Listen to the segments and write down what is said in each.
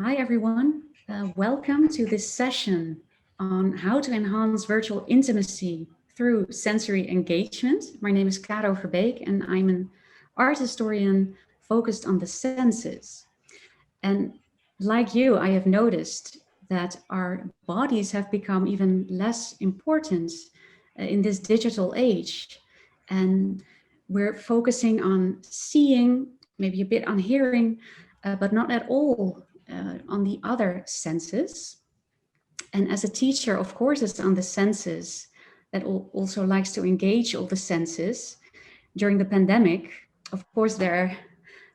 Hi, everyone. Welcome to this session on how to enhance virtual intimacy through sensory engagement. My name is Caro Verbeek, and I'm an art historian focused on the senses. And like you, I have noticed that our bodies have become even less important in this digital age. And we're focusing on seeing, maybe a bit on hearing, but not at all on the other senses. And as a teacher, of course, it's on the senses that also likes to engage all the senses. During the pandemic, of course, there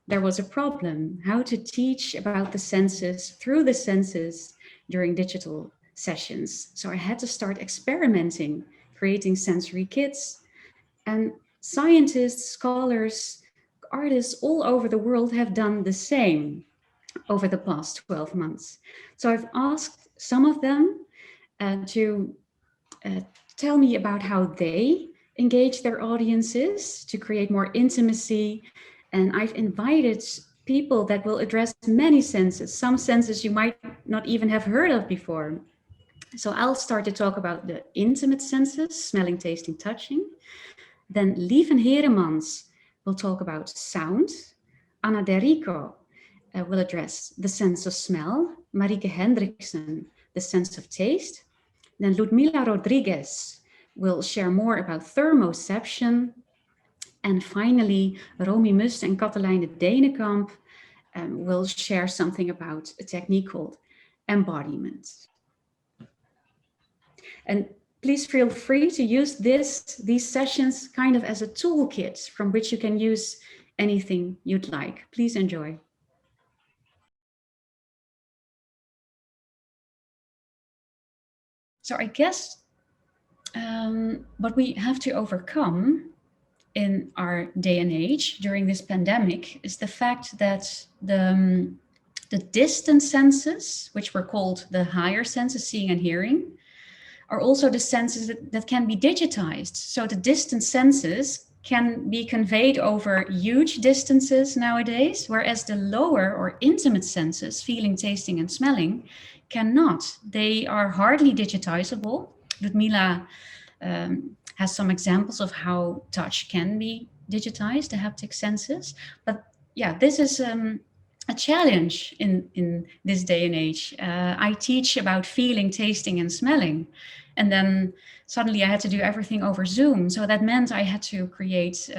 was a problem how to teach about the senses through the senses during digital sessions. So I had to start experimenting, creating sensory kits, and scientists, scholars, artists all over the world have done the same over the past 12 months. So I've asked some of them to uh, tell me about how they engage their audiences to create more intimacy. And I've invited people that will address many senses, some senses you might not even have heard of before. So I'll start to talk about the intimate senses, smelling, tasting, touching. Then Lieven Heeremans will talk about sound. Anna Derico will address the sense of smell. Marieke Hendriksen, the sense of taste. Then Ludmila Rodrigues will share more about thermoception. And finally, Romy, Muste and Cathelijne Denekamp will share something about a technique called embodiment. And please feel free to use these sessions kind of as a toolkit from which you can use anything you'd like. Please enjoy. So I guess what we have to overcome in our day and age during this pandemic is the fact that the distant senses, which were called the higher senses, seeing and hearing, are also the senses that can be digitized. So the distant senses can be conveyed over huge distances nowadays, whereas the lower or intimate senses, feeling, tasting, and smelling, cannot. They are hardly digitizable. Ludmila has some examples of how touch can be digitized, the haptic senses. But yeah, this is a challenge in this day and age. I teach about feeling, tasting, and smelling. And then suddenly I had to do everything over Zoom. So that meant I had to create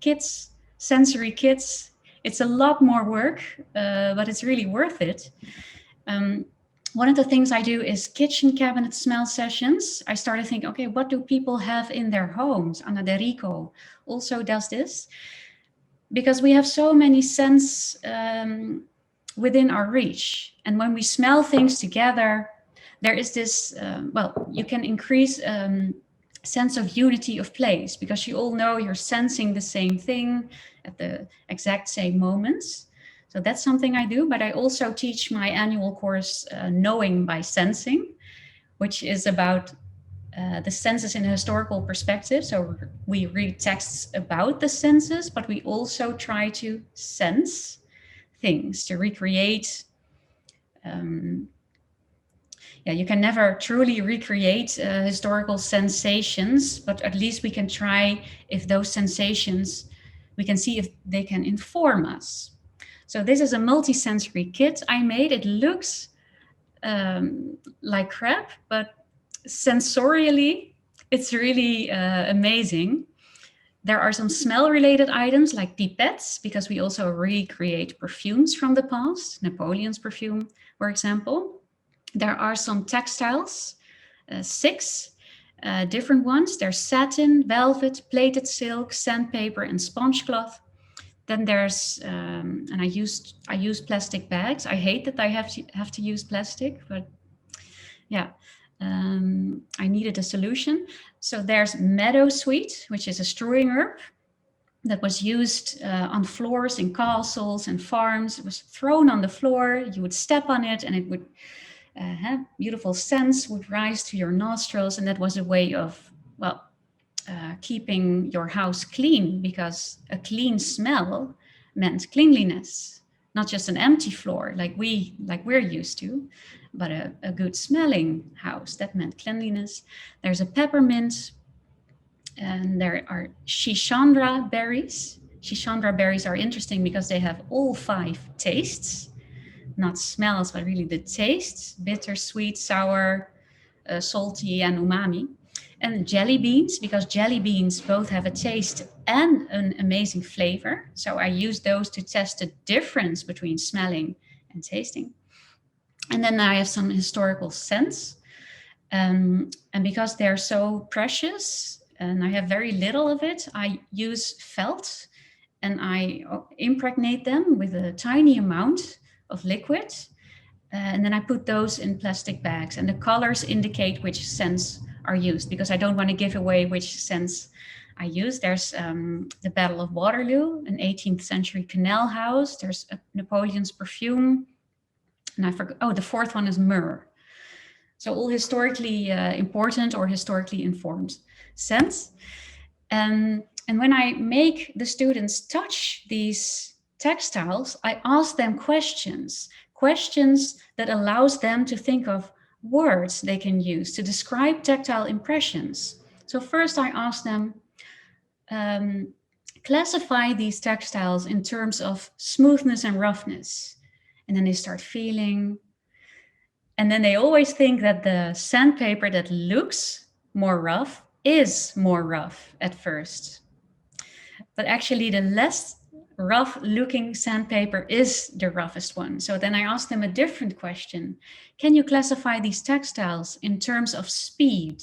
kits, sensory kits. It's a lot more work, but it's really worth it. One of the things I do is kitchen cabinet smell sessions. I started thinking, okay, what do people have in their homes? Anna Derico also does this because we have so many scents within our reach. And when we smell things together, there is this, you can increase sense of unity of place because you all know you're sensing the same thing at the exact same moments. So that's something I do, but I also teach my annual course, Knowing by Sensing, which is about the senses in a historical perspective. So we read texts about the senses, but we also try to sense things, to recreate. You can never truly recreate historical sensations, but at least we can try if those sensations, we can see if they can inform us. So this is a multi-sensory kit I made. It looks like crap, but sensorially, it's really amazing. There are some smell-related items like pipettes, because we also recreate perfumes from the past, Napoleon's perfume, for example. There are some textiles, 6 different ones. There's satin, velvet, plaited silk, sandpaper, and sponge cloth. Then there's, and I used plastic bags. I hate that I have to use plastic, but yeah, I needed a solution. So there's meadowsweet, which is a strewing herb that was used on floors in castles and farms. It was thrown on the floor. You would step on it, and it would have beautiful scents would rise to your nostrils, and that was a way of keeping your house clean, because a clean smell meant cleanliness, not just an empty floor like we're used to, but a good smelling house. That meant cleanliness. There's a peppermint, and there are Shishandra berries. Shishandra berries are interesting because they have all 5 tastes, not smells, but really the tastes: bitter, sweet, sour, salty, and umami. And jelly beans, because jelly beans both have a taste and an amazing flavor. So I use those to test the difference between smelling and tasting. And then I have some historical scents. And because they're so precious and I have very little of it, I use felt and I impregnate them with a tiny amount of liquid. And then I put those in plastic bags, and the colors indicate which scents are used, because I don't want to give away which scents I use. There's the Battle of Waterloo, an 18th century canal house. There's Napoleon's perfume. And I forgot, oh, the 4th one is myrrh. So all historically important or historically informed scents. And when I make the students touch these textiles, I ask them questions that allows them to think of words they can use to describe tactile impressions. So first I ask them, classify these textiles in terms of smoothness and roughness. And then they start feeling. And then they always think that the sandpaper that looks more rough is more rough at first. But actually the less rough looking sandpaper is the roughest one. So then I asked them a different question. Can you classify these textiles in terms of speed?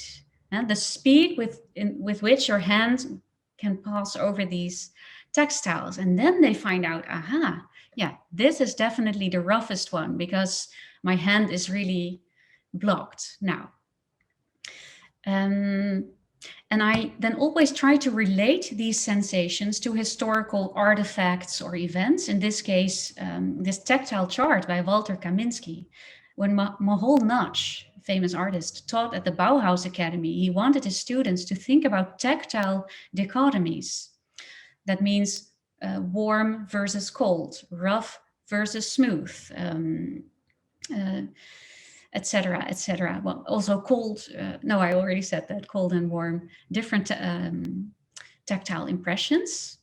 And the speed with which your hand can pass over these textiles. And then they find out, aha, yeah, this is definitely the roughest one because my hand is really blocked now. And I then always try to relate these sensations to historical artifacts or events. In this case, this tactile chart by Walter Kaminsky. When Mahol Nach, famous artist, taught at the Bauhaus Academy, he wanted his students to think about tactile dichotomies. That means warm versus cold, rough versus smooth, etc., etc. Well, also cold. No, I already said that, cold and warm, different tactile impressions.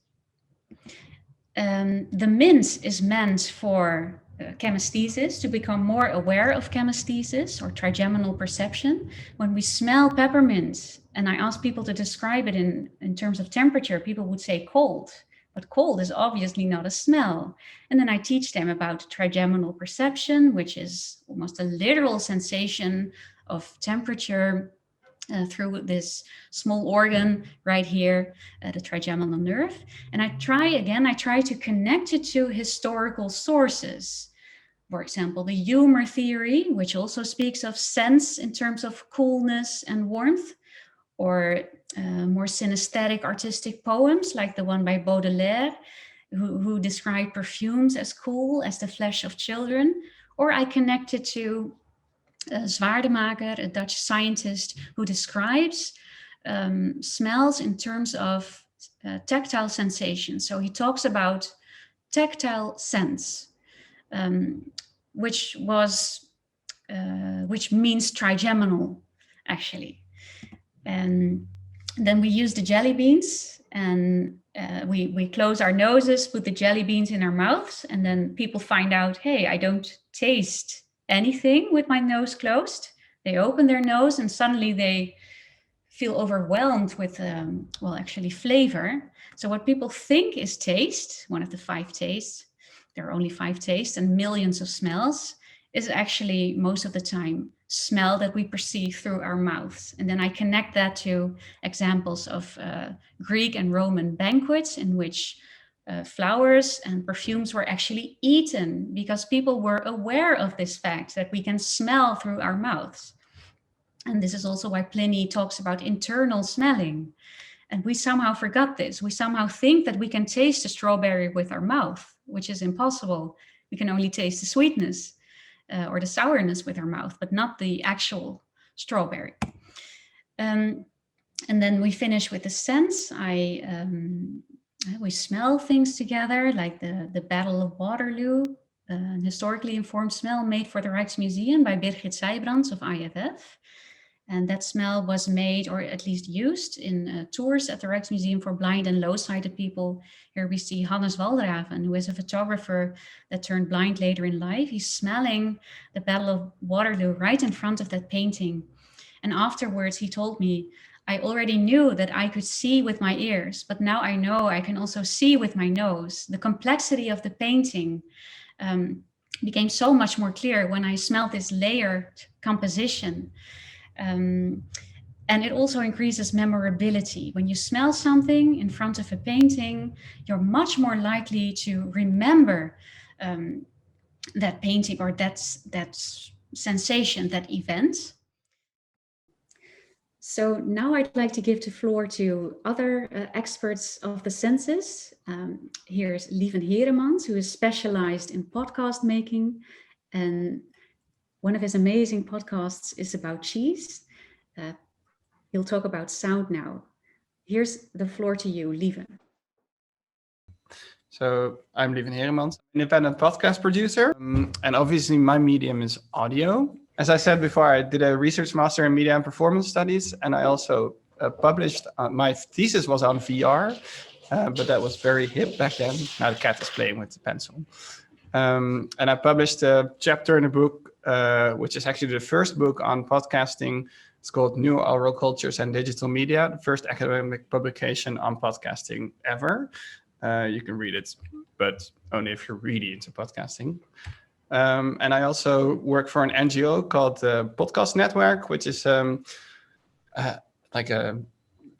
The mint is meant for chemisthesis, to become more aware of chemisthesis or trigeminal perception. When we smell peppermint, and I ask people to describe it in terms of temperature, people would say cold. But cold is obviously not a smell. And then I teach them about trigeminal perception, which is almost a literal sensation of temperature through this small organ right here, the trigeminal nerve. And I try to connect it to historical sources. For example, the humor theory, which also speaks of sense in terms of coolness and warmth, or more synesthetic artistic poems like the one by Baudelaire, who describe perfumes as cool as the flesh of children. Or I connect it to Zwaardemaker, a Dutch scientist who describes smells in terms of tactile sensations. So he talks about tactile sense, which means trigeminal, actually. And then we use the jelly beans, and we close our noses, put the jelly beans in our mouths, and then people find out, hey, I don't taste anything with my nose closed. They open their nose and suddenly they feel overwhelmed with, actually flavor. So what people think is taste, one of the 5 tastes, there are only 5 tastes and millions of smells, is actually most of the time smell that we perceive through our mouths. And then I connect that to examples of Greek and Roman banquets in which flowers and perfumes were actually eaten because people were aware of this fact that we can smell through our mouths. And this is also why Pliny talks about internal smelling. And we somehow forgot this. We somehow think that we can taste a strawberry with our mouth, which is impossible. We can only taste the sweetness or the sourness with our mouth, but not the actual strawberry. And then we finish with the scents. We smell things together, like the Battle of Waterloo an historically informed smell made for the Rijksmuseum by Birgit Sijbrands of IFF. And that smell was made, or at least used, in tours at the Rijksmuseum for blind and low-sighted people. Here we see Hannes Walraven, who is a photographer that turned blind later in life. He's smelling the Battle of Waterloo right in front of that painting. And afterwards, he told me, I already knew that I could see with my ears, but now I know I can also see with my nose. The complexity of the painting became so much more clear when I smelled this layered composition. And it also increases memorability. When you smell something in front of a painting, you're much more likely to remember that painting or that sensation, that event. So now I'd like to give the floor to other experts of the senses. Here's Lieven Heeremans, who is specialized in podcast making. And one of his amazing podcasts is about cheese. He'll talk about sound now. Here's the floor to you, Lieven. So I'm Lieven Heeremans, independent podcast producer. And obviously my medium is audio. As I said before, I did a research master in media and performance studies. And I also published, my thesis was on VR, but that was very hip back then. Now the cat is playing with the pencil. And I published a chapter in a book, which is actually the first book on podcasting. It's called New Oral Cultures and Digital Media, the first academic publication on podcasting ever. You can read it, but only if you're really into podcasting. And I also work for an NGO called the Podcast Network, which is like a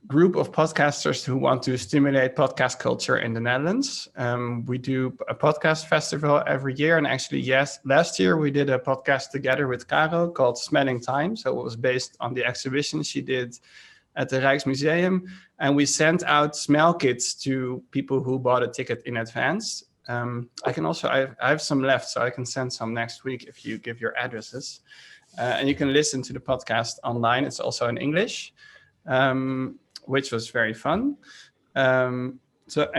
group of podcasters who want to stimulate podcast culture in the Netherlands. We do a podcast festival every year. And actually, yes, last year we did a podcast together with Caro called Smelling Time. So it was based on the exhibition she did at the Rijksmuseum. And we sent out smell kits to people who bought a ticket in advance. I have some left, so I can send some next week if you give your addresses. And you can listen to the podcast online. It's also in English. Which was very fun. And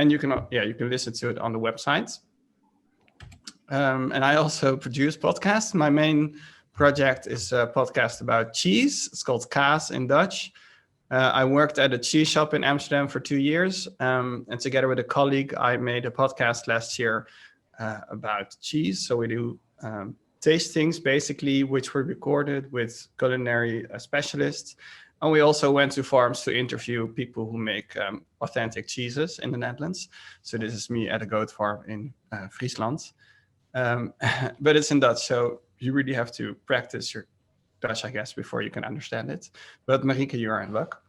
you can listen to it on the website. And I also produce podcasts. My main project is a podcast about cheese. It's called Kaas in Dutch. I worked at a cheese shop in Amsterdam for 2 years. And together with a colleague, I made a podcast last year about cheese. So we do tastings, basically, which were recorded with culinary specialists. And we also went to farms to interview people who make authentic cheeses in the Netherlands. So this is me at a goat farm in Friesland. But it's in Dutch, so you really have to practice your Dutch, I guess, before you can understand it. But Marieke, you are in luck.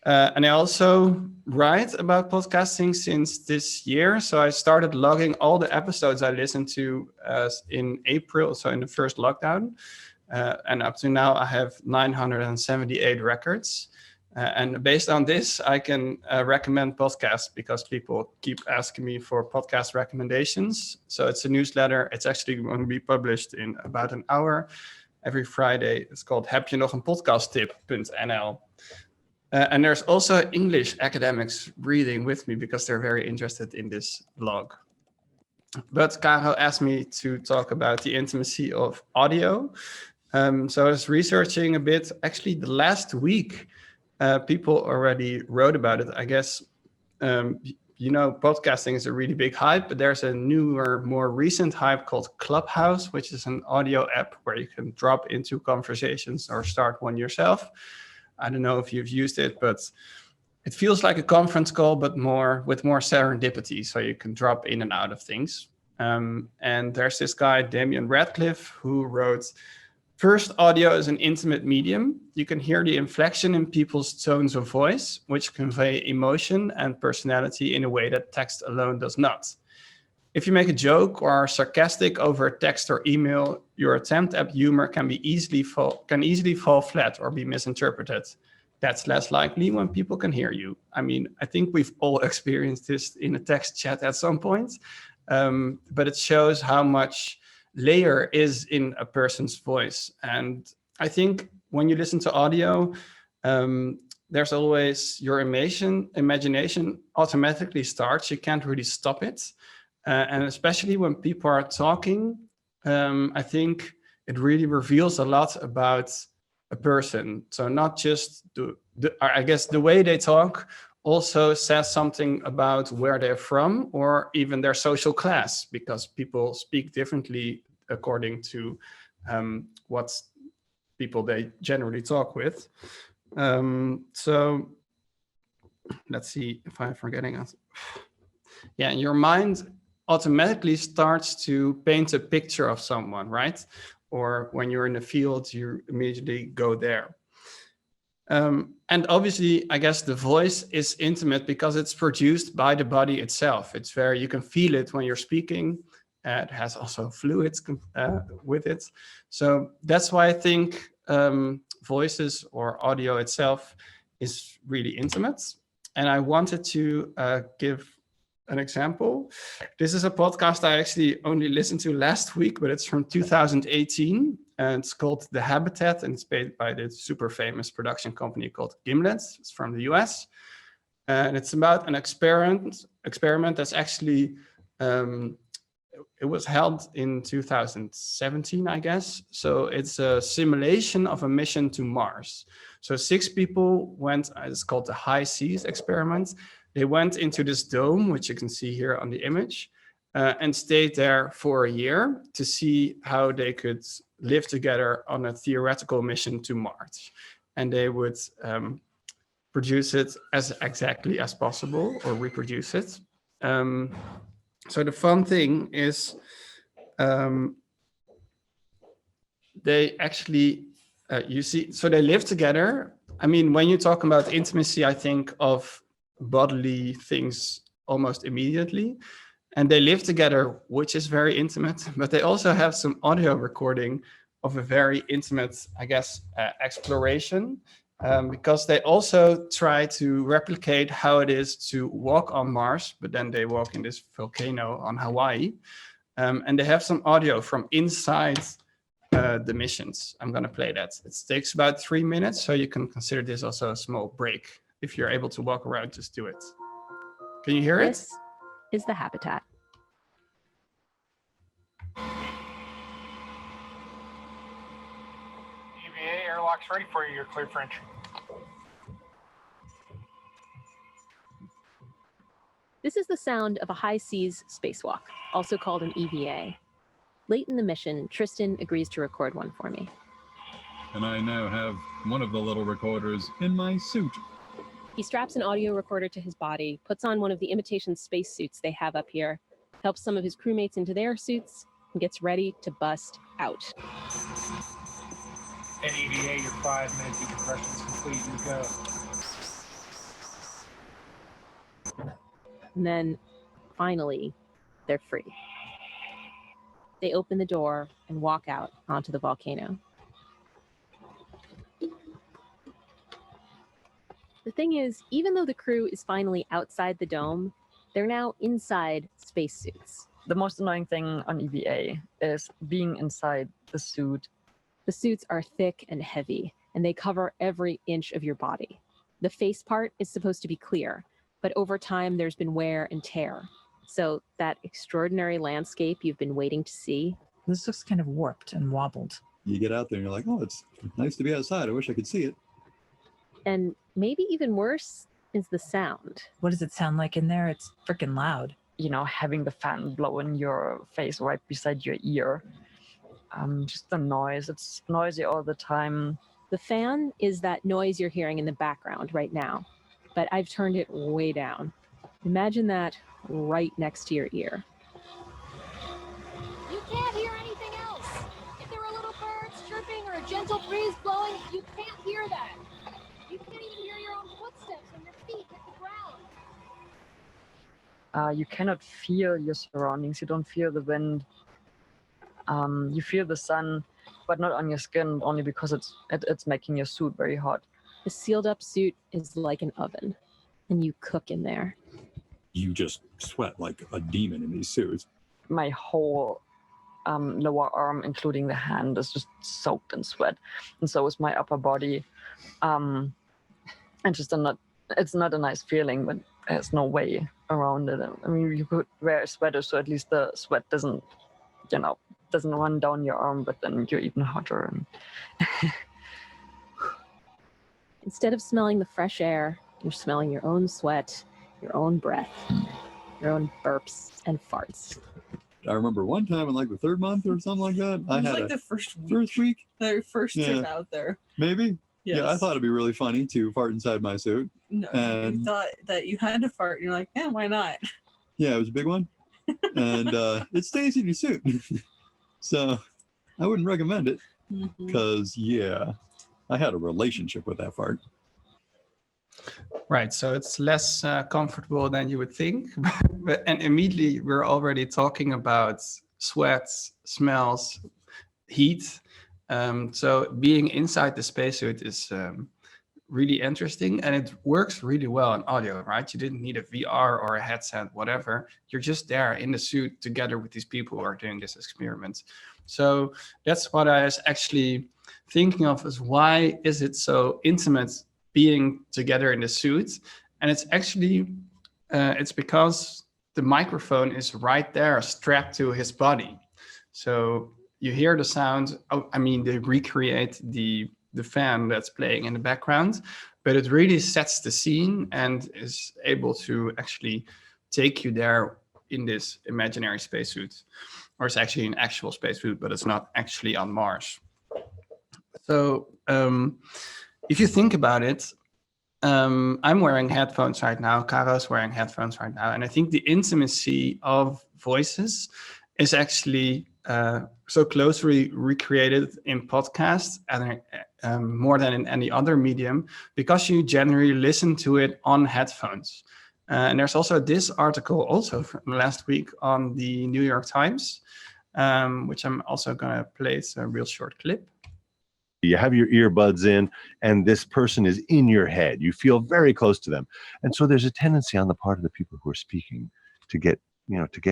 And I also write about podcasting since this year. So I started logging all the episodes I listened to in April, so in the first lockdown. And up to now, I have 978 records. And based on this, I can recommend podcasts because people keep asking me for podcast recommendations. So it's a newsletter. It's actually going to be published in about an hour every Friday. It's called Heb je nog een podcasttip.nl. And there's also English academics reading with me because they're very interested in this blog. But Caro asked me to talk about the intimacy of audio. So I was researching a bit. Actually, the last week, people already wrote about it. I guess, podcasting is a really big hype, but there's a newer, more recent hype called Clubhouse, which is an audio app where you can drop into conversations or start one yourself. I don't know if you've used it, but it feels like a conference call, but with more serendipity. So you can drop in and out of things. And there's this guy, Damian Radcliffe, who wrote, "First, audio is an intimate medium. You can hear the inflection in people's tones of voice, which convey emotion and personality in a way that text alone does not. If you make a joke or are sarcastic over a text or email, your attempt at humor can easily fall flat or be misinterpreted. That's less likely when people can hear you." I mean, I think we've all experienced this in a text chat at some point, but it shows how much layer is in a person's voice. And I think when you listen to audio, there's always your imagination automatically starts. You can't really stop it. And especially when people are talking, I think it really reveals a lot about a person. So not just I guess the way they talk also says something about where they're from or even their social class, because people speak differently according to what people they generally talk with. So let's see if I'm forgetting it. Yeah, and your mind automatically starts to paint a picture of someone, right? Or when you're in the field, you immediately go there. And obviously, I guess the voice is intimate because it's produced by the body itself. It's very, you can feel it when you're speaking. It has also fluids with it. So that's why I think voices or audio itself is really intimate. And I wanted to give an example. This is a podcast I actually only listened to last week, but it's from 2018. And it's called The Habitat, and it's made by this super famous production company called Gimlet. It's from the US. And it's about an experiment that's actually, it was held in 2017, I guess. So it's a simulation of a mission to Mars. So 6 people went, it's called the High Seas experiment. They went into this dome, which you can see here on the image, and stayed there for a year to see how they could live together on a theoretical mission to Mars. And they would produce it as exactly as possible or reproduce it. So the fun thing is they actually, you see, so they live together. I mean, when you talk about intimacy, I think of bodily things almost immediately. And they live together, which is very intimate, but they also have some audio recording of a very intimate, I guess, exploration, because they also try to replicate how it is to walk on Mars, but then they walk in this volcano on Hawaii. And they have some audio from inside the missions. I'm going to play that. It takes about 3 minutes, so you can consider this also a small break. If you're able to walk around, just do it. Can you hear it? This is the habitat. EVA airlock's ready for you. You're cleared for entry. This is the sound of a high seas spacewalk, also called an EVA. Late in the mission, Tristan agrees to record one for me. And I now have one of the little recorders in my suit. He straps an audio recorder to his body, puts on one of the imitation spacesuits they have up here, helps some of his crewmates into their suits, and gets ready to bust out. At EVA, your 5-minute decompression is complete. You go. And then, finally, they're free. They open the door and walk out onto the volcano. The thing is, even though the crew is finally outside the dome, they're now inside spacesuits. The most annoying thing on EVA is being inside the suit. The suits are thick and heavy, and they cover every inch of your body. The face part is supposed to be clear, but over time there's been wear and tear. So that extraordinary landscape you've been waiting to see. This looks kind of warped and wobbled. You get out there and you're like, oh, it's nice to be outside. I wish I could see it. And maybe even worse is the sound. What does it sound like in there? It's freaking loud. You know, having the fan blow in your face right beside your ear. Just the noise. It's noisy all the time. The fan is that noise you're hearing in the background right now, but I've turned it way down. Imagine that right next to your ear. You can't hear anything else. If there are little birds chirping or a gentle breeze blowing, you can't hear that. You can't even hear your own footsteps when your feet hit the ground. You cannot feel your surroundings. You don't feel the wind. You feel the sun, but not on your skin, only because it's making your suit very hot. The sealed up suit is like an oven, and you cook in there. You just sweat like a demon in these suits. My whole lower arm, including the hand, is just soaked in sweat, and so is my upper body. And just it's not a nice feeling, but there's no way around it. I mean, you could wear a sweater so at least the sweat doesn't run down your arm, but then you're even hotter. And Instead of smelling the fresh air, you're smelling your own sweat, your own breath, your own burps and farts. I remember one time in like the third month or something like that. It was I had like a the first week. first week, Their first Yeah. trip out there. maybe. Yes. Yeah, I thought it'd be really funny to fart inside my suit. No, you and- thought that you had to fart. You're like, yeah, why not? Yeah, it was a big one, and it stays in your suit. So I wouldn't recommend it Mhm. because I had a relationship with that fart. Right, so it's less comfortable than you would think. And immediately we're already talking about sweat, smells, heat. So being inside the spacesuit is really interesting, and it works really well in audio, right? You didn't need a VR or a headset, whatever. You're just there in the suit together with these people who are doing this experiment. So that's what I was actually thinking of, is why is it so intimate being together in the suit? And it's actually, it's because the microphone is right there strapped to his body. So you hear the sound. They recreate the fan that's playing in the background, but it really sets the scene and is able to actually take you there in this imaginary spacesuit. Or it's actually an actual spacesuit, but it's not actually on Mars. So if you think about it, I'm wearing headphones right now. Caro's wearing headphones right now. And I think the intimacy of voices is actually so closely recreated in podcasts and more than in any other medium, because you generally listen to it on headphones. And there's also this article also from last week on the New York Times, which I'm also going to play. It's a real short clip. You have your earbuds in and this person is in your head. You feel very close to them. And so there's a tendency on the part of the people who are speaking to get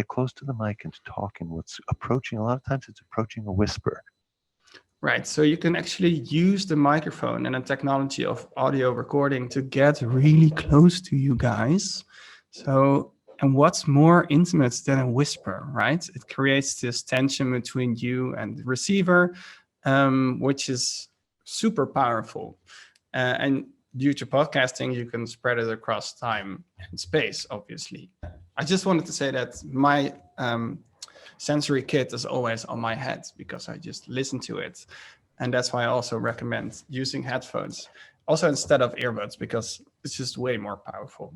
close to the mic and to talk in what's approaching. A lot of times it's approaching a whisper. Right. So you can actually use the microphone and the technology of audio recording to get really close to you guys. So, and what's more intimate than a whisper, right? It creates this tension between you and the receiver, which is super powerful. And due to podcasting, you can spread it across time and space, obviously. I just wanted to say that my sensory kit is always on my head because I just listen to it. And that's why I also recommend using headphones, also instead of earbuds, because it's just way more powerful.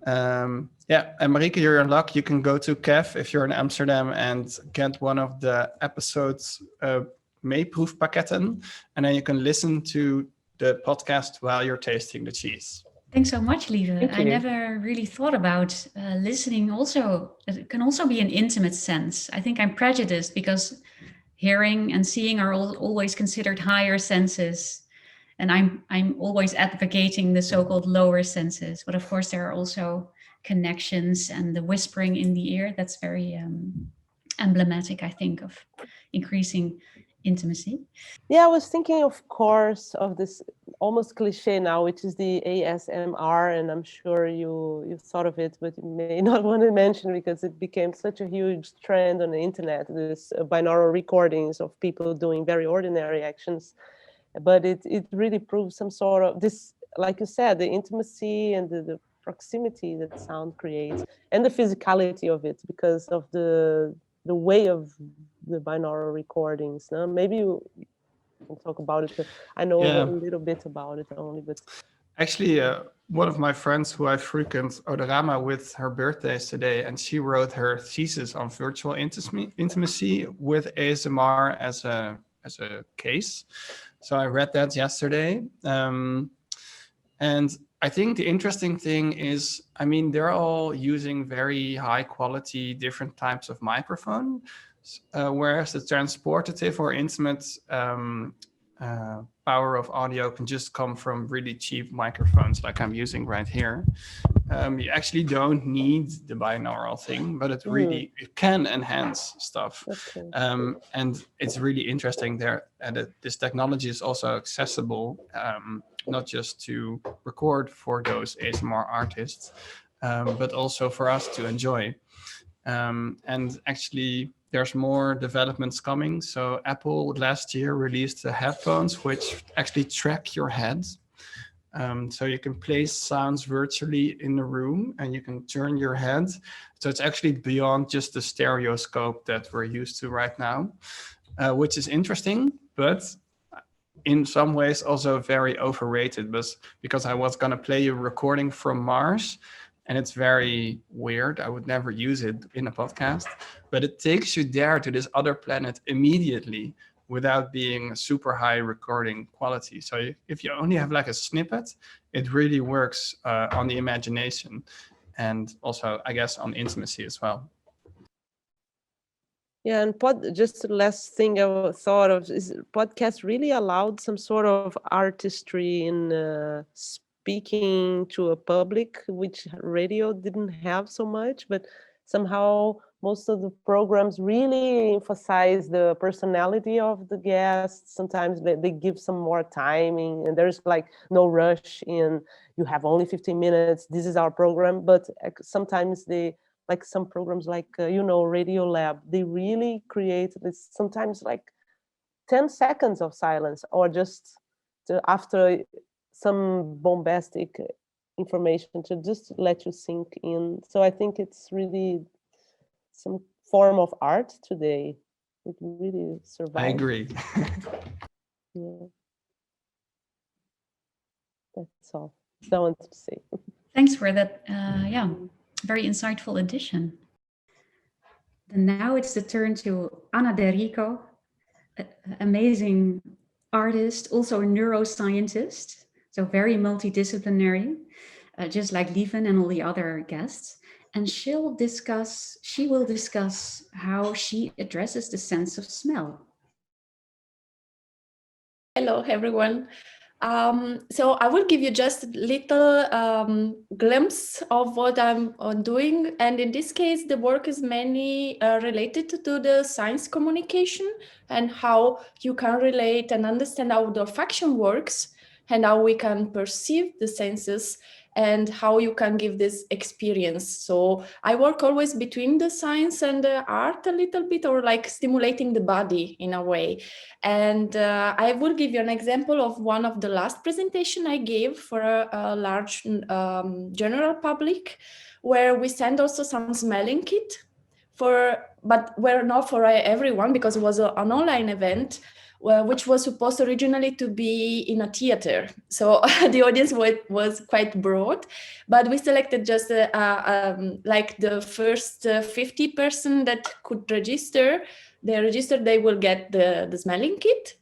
And Marieke, you're in luck. You can go to Kev if you're in Amsterdam and get one of the episodes meeproefpakketten, and then you can listen to the podcast while you're tasting the cheese. Thanks so much, Lieven. Thank I you. never really thought about listening also. It can also be an intimate sense. I think I'm prejudiced because hearing and seeing are always considered higher senses. And I'm always advocating the so-called lower senses. But of course, there are also connections and the whispering in the ear. That's very emblematic, I think, of increasing intimacy. Yeah, I was thinking, of course, of this almost cliche now, which is the ASMR, and I'm sure you've thought of it, but you may not want to mention because it became such a huge trend on the internet. This binaural recordings of people doing very ordinary actions, but it really proves some sort of this, like you said, the intimacy and the proximity that sound creates, and the physicality of it because of the way of the binaural recordings. No? Maybe you can talk about it. I know a little bit about it only, but actually, one of my friends who I frequent Odorama with, her birthday is today, and she wrote her thesis on virtual intimacy with ASMR as a case. So I read that yesterday, and I think the interesting thing is, they're all using very high quality, different types of microphone, whereas the transportative or intimate power of audio can just come from really cheap microphones like I'm using right here. You actually don't need the binaural thing, but it really it can enhance stuff. Okay. And it's really interesting there that this technology is also accessible, not just to record for those ASMR artists, but also for us to enjoy. And actually, there's more developments coming. So Apple last year released the headphones, which actually track your head. So you can place sounds virtually in the room and you can turn your head. So it's actually beyond just the stereoscope that we're used to right now, which is interesting, but in some ways also very overrated, because I was going to play a recording from Mars and it's very weird. I would never use it in a podcast, but it takes you there to this other planet immediately without being super high recording quality. So if you only have like a snippet, it really works on the imagination and also, I guess, on intimacy as well. Yeah, and just the last thing I thought of is podcast really allowed some sort of artistry in speaking to a public, which radio didn't have so much, but somehow most of the programs really emphasize the personality of the guests. Sometimes they give some more timing and there's like no rush in, you have only 15 minutes, this is our program. But sometimes they, like some programs like, Radio Lab, they really create this sometimes like 10 seconds of silence or just after some bombastic information to just let you sink in. So I think it's really some form of art today. It really survives. I agree. Yeah. That's all I wanted to say. Thanks for that, very insightful addition. And now it's the turn to Anna De Rico, amazing artist, also a neuroscientist, so very multidisciplinary, just like Lieven and all the other guests. And she will discuss how she addresses the sense of smell. Hello, everyone. So I will give you just a little glimpse of what I'm doing. And in this case, the work is mainly related to the science communication and how you can relate and understand how the olfaction works and how we can perceive the senses and how you can give this experience. So I work always between the science and the art a little bit, or like stimulating the body in a way. And I will give you an example of one of the last presentation I gave for a large general public, where we send also some smelling kit but were not for everyone, because it was an online event, which was supposed originally to be in a theater. So the audience was quite broad, but we selected just like the first 50 person that could register. They will get the smelling kit.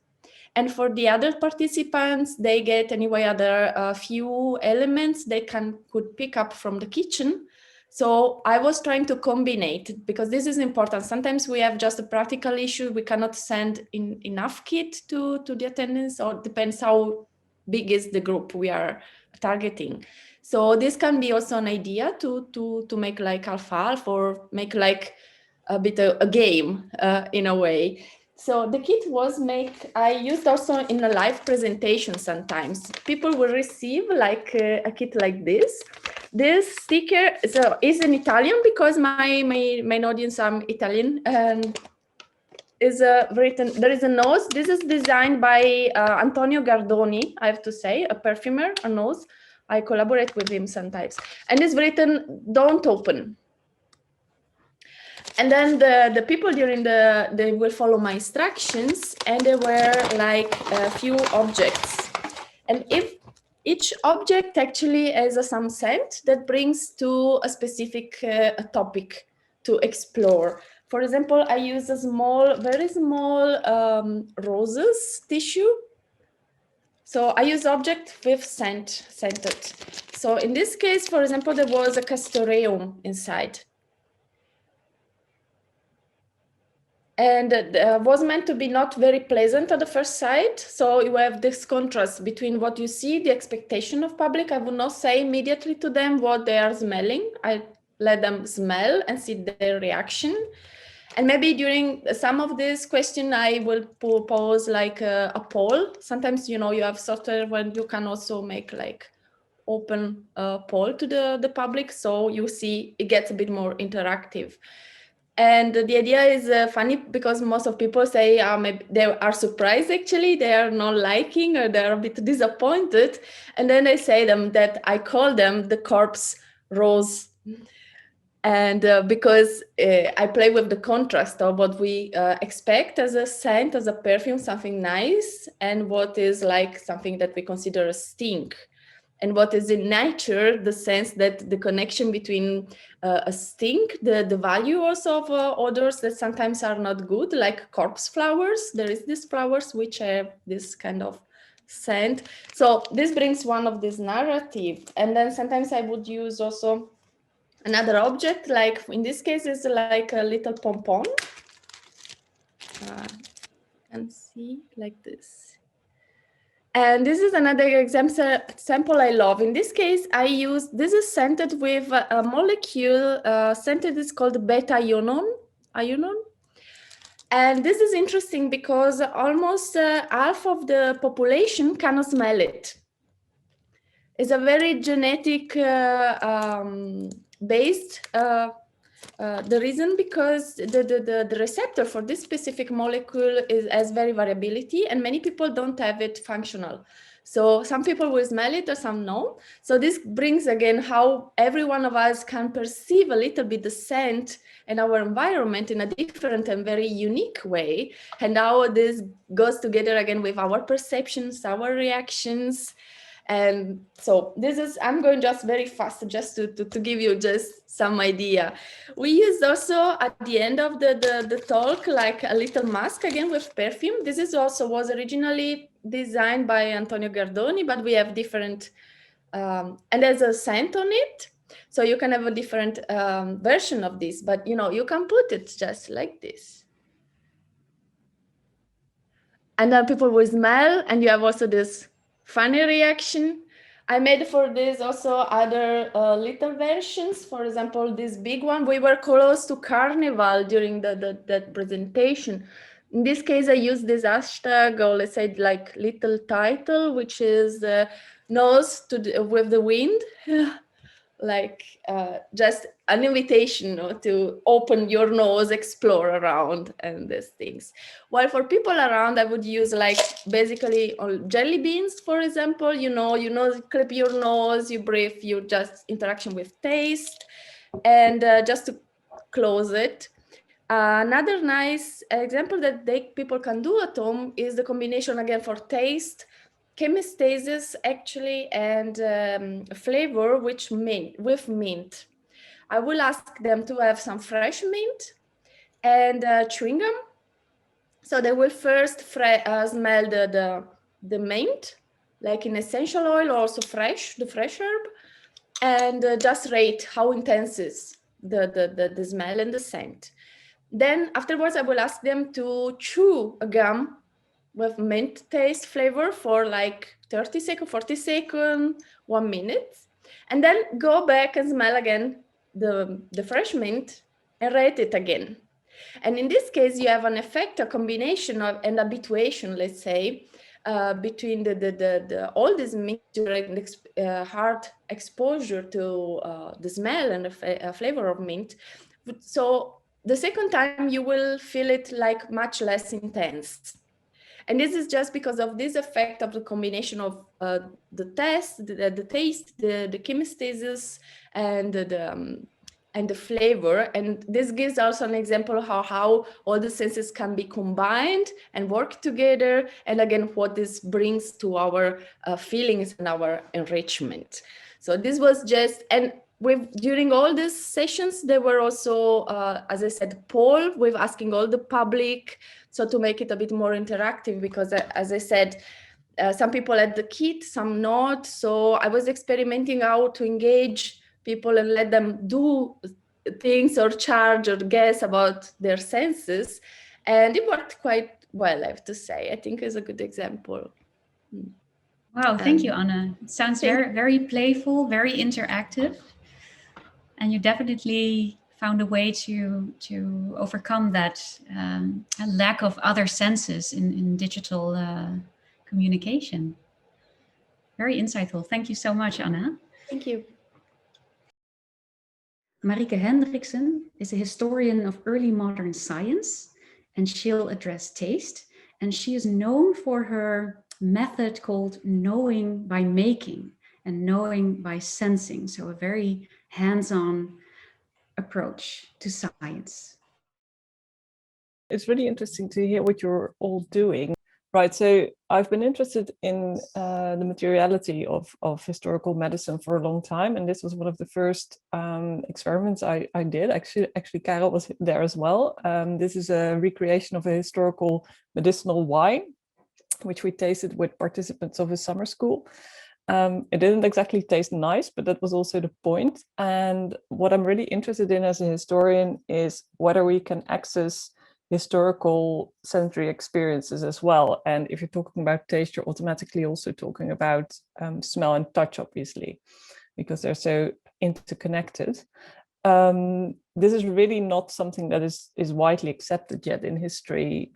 And for the other participants, they get anyway other few elements they could pick up from the kitchen. So I was trying to combine it, because this is important. Sometimes we have just a practical issue. We cannot send enough kit to the attendance, or depends how big is the group we are targeting. So this can be also an idea to make like alfalfa, or make like a bit of a game in a way. So the kit was I used also in a live presentation sometimes. People will receive like a kit like this. This sticker is in Italian, because my main audience, I'm Italian, and is written, there is a nose. This is designed by Antonio Gardoni, I have to say, a perfumer, a nose. I collaborate with him sometimes. And it's written, don't open. And then the people they will follow my instructions, and there were like a few objects. And if each object actually has some scent that brings to a specific topic to explore. For example, I use a very small roses tissue. So I use object with scented. So in this case, for example, there was a castoreum inside. And was meant to be not very pleasant at the first sight. So you have this contrast between what you see, the expectation of public. I would not say immediately to them what they are smelling. I let them smell and see their reaction. And maybe during some of this question, I will pose like a poll. Sometimes, you have software when you can also make like open poll to the public. So you see it gets a bit more interactive. And the idea is funny because most of people say maybe they are surprised, actually, they are not liking or they're a bit disappointed. And then I say them that I call them the corpse rose. And because I play with the contrast of what we expect as a scent, as a perfume, something nice, and what is like something that we consider a stink. And what is in nature, the sense that the connection between a stink, the value also of odors that sometimes are not good, like corpse flowers. There is these flowers which have this kind of scent. So this brings one of this narrative. And then sometimes I would use also another object, like in this case, is like a little pom-pom. You can see like this. And this is another example I love. In this case, this is scented with a molecule scented is called beta-ionon. And this is interesting because almost half of the population cannot smell it. It's a very genetic based the reason because the receptor for this specific molecule has very variability, and many people don't have it functional. So some people will smell it or some no. So this brings again how every one of us can perceive a little bit the scent and our environment in a different and very unique way, and how this goes together again with our perceptions, our reactions. And so this is, I'm going just very fast just to give you just some idea. We used also at the end of the talk like a little mask again with perfume. This is also was originally designed by Antonio Gardoni, but we have different, and there's a scent on it. So you can have a different version of this, but you can put it just like this. And then people will smell, and you have also this funny reaction. I made for this also other little versions. For example, this big one, we were close to Carnival during that presentation. In this case, I used this hashtag, or let's say like little title, which is nose with the wind. Like just an invitation to open your nose, explore around and these things. While for people around, I would use like basically jelly beans, for example, clip your nose, you breathe, you just interaction with taste, and just to close it. Another nice example that people can do at home is the combination again for taste, chemistasis actually, and flavor with mint. I will ask them to have some fresh mint and chewing gum. So they will first smell the mint, like in essential oil, or also the fresh herb, and just rate how intense is the smell and the scent. Then afterwards, I will ask them to chew a gum with mint taste flavor for like 30 seconds, 40 seconds, 1 minute, and then go back and smell again the fresh mint and rate it again. And in this case, you have an effect, a combination of an habituation, let's say, between all this mixture and hard exposure to the smell and the flavor of mint. So the second time you will feel it like much less intense. And this is just because of this effect of the combination of the taste, the chemistasis, and the flavor. And this gives also an example of how all the senses can be combined and work together. And again, what this brings to our feelings and our enrichment. So this was just, and during all these sessions, there were also, as I said, poll with asking all the public, so to make it a bit more interactive, because as I said, some people had the kit, some not. So I was experimenting how to engage people and let them do things or charge or guess about their senses. And it worked quite well, I have to say. I think is a good example. Wow, thank you, Anna. It sounds very, very playful, very interactive. And you definitely found a way to overcome that lack of other senses in digital communication. Very insightful. Thank you so much, Anna. Thank you. Marieke Hendriksen is a historian of early modern science, and she'll address taste. And she is known for her method called knowing by making and knowing by sensing. So a very hands-on approach to science. It's really interesting to hear what you're all doing. Right, so I've been interested in the materiality of historical medicine for a long time, and this was one of the first experiments I did. Actually, Caro was there as well. This is a recreation of a historical medicinal wine, which we tasted with participants of a summer school. It didn't exactly taste nice, but that was also the point. And what I'm really interested in as a historian is whether we can access historical sensory experiences as well. And if you're talking about taste, you're automatically also talking about smell and touch, obviously, because they're so interconnected. This is really not something that is widely accepted yet in history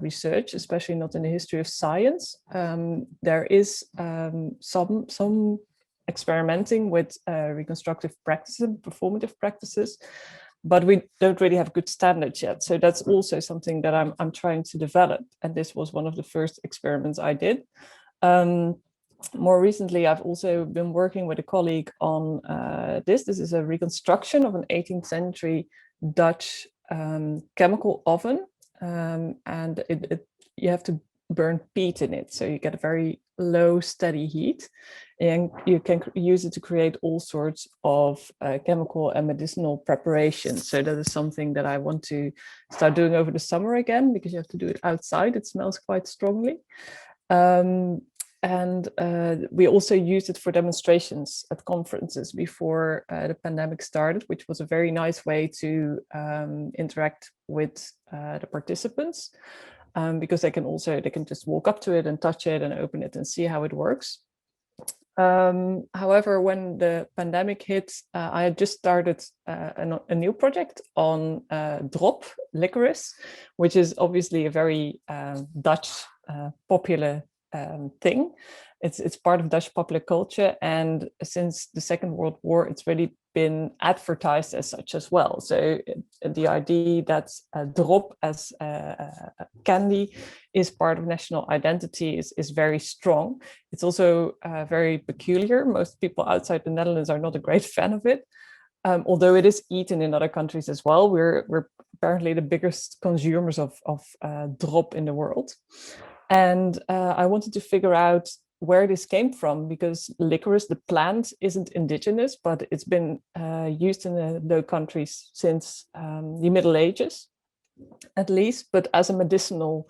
research, especially not in the history of science. There is some experimenting with reconstructive practices, performative practices, but we don't really have good standards yet. So that's also something that I'm trying to develop. And this was one of the first experiments I did. More recently, I've also been working with a colleague on this. This is a reconstruction of an 18th century Dutch chemical oven. And you have to burn peat in it. So you get a very low, steady heat. And you can use it to create all sorts of chemical and medicinal preparations. So that is something that I want to start doing over the summer again, because you have to do it outside. It smells quite strongly. And we also used it for demonstrations at conferences before the pandemic started, which was a very nice way to interact with the participants, because they can just walk up to it and touch it and open it and see how it works. However, when the pandemic hit, I had just started a new project on drop licorice, which is obviously a very Dutch popular thing. It's part of Dutch popular culture, and since the Second World War, it's really been advertised as such as well. So the idea that drop as candy is part of national identity is very strong. It's also very peculiar. Most people outside the Netherlands are not a great fan of it, although it is eaten in other countries as well. We're apparently the biggest consumers of drop in the world. And I wanted to figure out where this came from, because licorice, the plant, isn't indigenous, but it's been used in the Low Countries since the Middle Ages, at least, but as a medicinal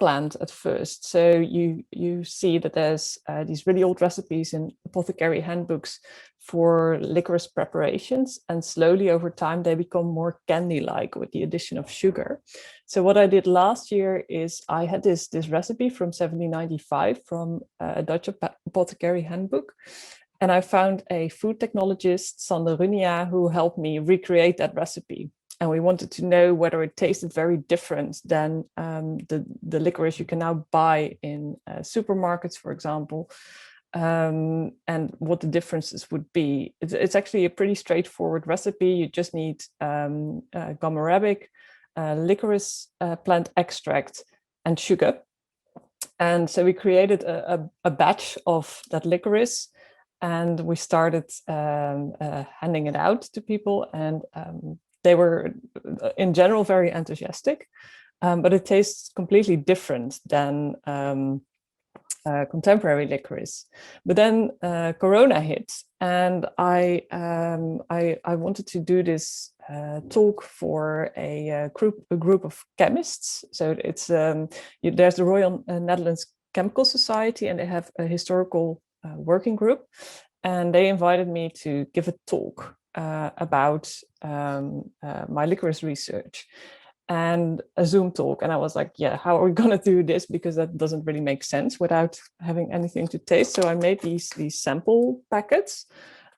plant at first. So you see that there's these really old recipes in apothecary handbooks for licorice preparations, and slowly over time they become more candy-like with the addition of sugar. So what I did last year is I had this recipe from 1795 from a Dutch apothecary handbook, and I found a food technologist, Sander Runia, who helped me recreate that recipe. And we wanted to know whether it tasted very different than the licorice you can now buy in supermarkets, for example, and what the differences would be. It's actually a pretty straightforward recipe. You just need gum arabic, licorice plant extract, and sugar. And so we created a batch of that licorice, and we started handing it out to people, and they were, in general, very enthusiastic, but it tastes completely different than contemporary licorice. But then Corona hit, and I wanted to do this talk for a group of chemists. So it's there's the Royal Netherlands Chemical Society, and they have a historical working group, and they invited me to give a talk about my licorice research. and a Zoom talk. And I was like, yeah, how are we going to do this? Because that doesn't really make sense without having anything to taste. So I made these sample packets,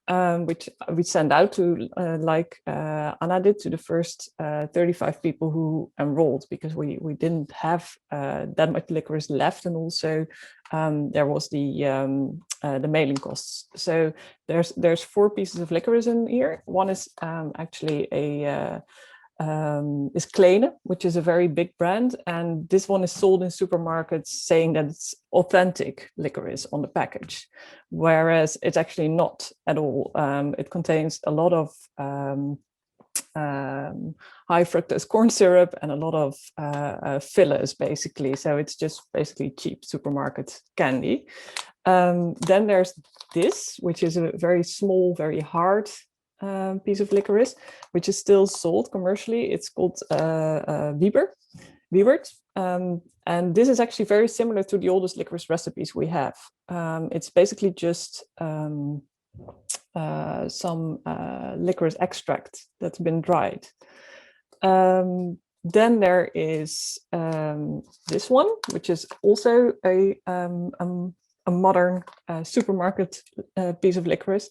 which we send out to, like Anna did, to the first 35 people who enrolled, because we didn't have that much licorice left. And also there was the mailing costs. So there's 4 pieces of licorice in here. One is actually is Cathelijne, which is a very big brand, and this one is sold in supermarkets saying that it's authentic licorice on the package, whereas it's actually not at all. It contains a lot of high fructose corn syrup and a lot of fillers, basically. So it's just basically cheap supermarket candy. Then there's this, which is a very small, very hard piece of licorice, which is still sold commercially. It's called Wiebert. And this is actually very similar to the oldest licorice recipes we have. It's basically just some licorice extract that's been dried. Then there is this one, which is also a modern supermarket piece of licorice.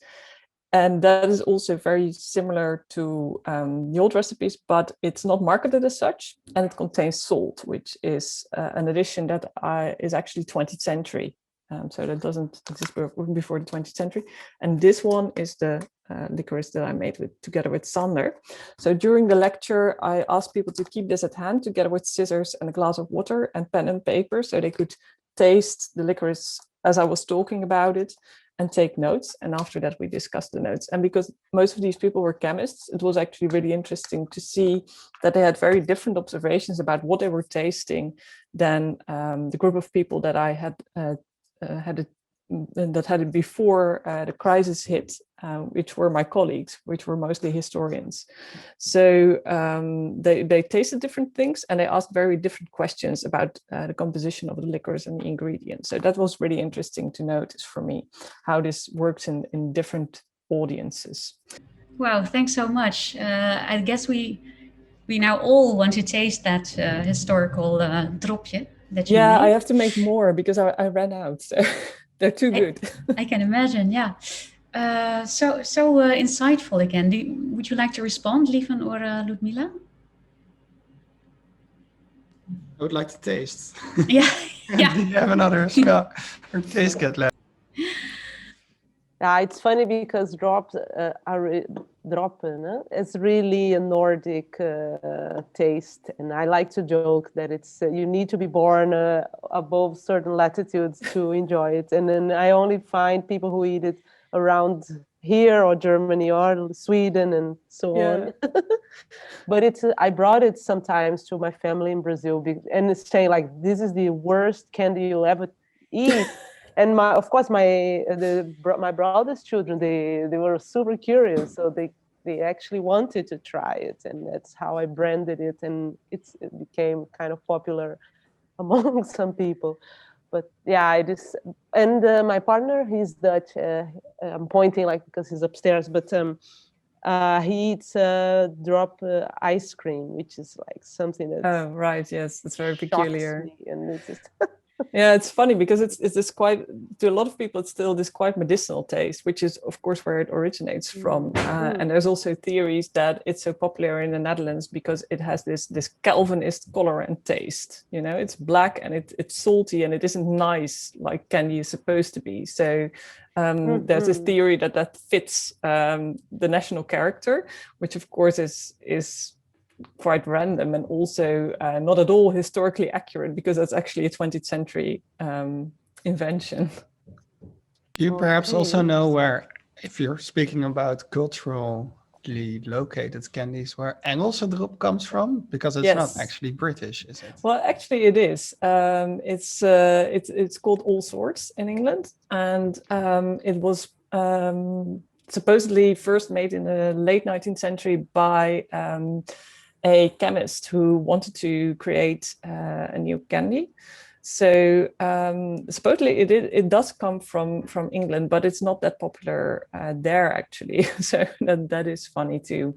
And that is also very similar to the old recipes, but it's not marketed as such. And it contains salt, which is an addition that is actually 20th century. So that doesn't exist before the 20th century. And this one is the licorice that I made together with Sander. So during the lecture, I asked people to keep this at hand together with scissors and a glass of water and pen and paper, so they could taste the licorice as I was talking about it and take notes. And after that, we discussed the notes. And because most of these people were chemists, it was actually really interesting to see that they had very different observations about what they were tasting than the group of people that I had had it before the crisis hit, which were my colleagues, which were mostly historians. So they tasted different things, and they asked very different questions about the composition of the liquors and the ingredients. So that was really interesting to notice for me, how this works in different audiences. Wow, thanks so much. I guess we now all want to taste that historical dropje that you made. I have to make more because I ran out. So they're too good. I can imagine, yeah. So insightful again. Would you like to respond, Lieven or Ludmila? I would like to taste. Yeah. Do you have another smell or taste kit left? Yeah, it's funny because droppen it's really a Nordic taste, and I like to joke that it's you need to be born above certain latitudes to enjoy it, and then I only find people who eat it around here or Germany or Sweden and so on. But I brought it sometimes to my family in Brazil, and it's saying like, this is the worst candy you'll ever eat. And my brother's children, they were super curious, so they actually wanted to try it, and that's how I branded it, and it became kind of popular among some people. But yeah, and my partner, he's Dutch. I'm pointing like because he's upstairs, but he eats drop ice cream, which is like something that. Oh right, yes, that's very peculiar. And it's just Yeah, it's funny because it's this quite, to a lot of people, it's still this quite medicinal taste, which is of course where it originates from. And there's also theories that it's so popular in the Netherlands because it has this Calvinist color and taste. You know, it's black and it's salty and it isn't nice like candy is supposed to be. So there's this theory that fits the national character, which of course is quite random and also not at all historically accurate, because that's actually a 20th century invention. Do you perhaps also know where, if you're speaking about culturally located candies, where Engelse drop comes from? Because it's not actually British, is it? Well, actually it is. It's called All Sorts in England, and it was supposedly first made in the late 19th century by a chemist who wanted to create a new candy. So supposedly it does come from England, but it's not that popular there actually. So that is funny too.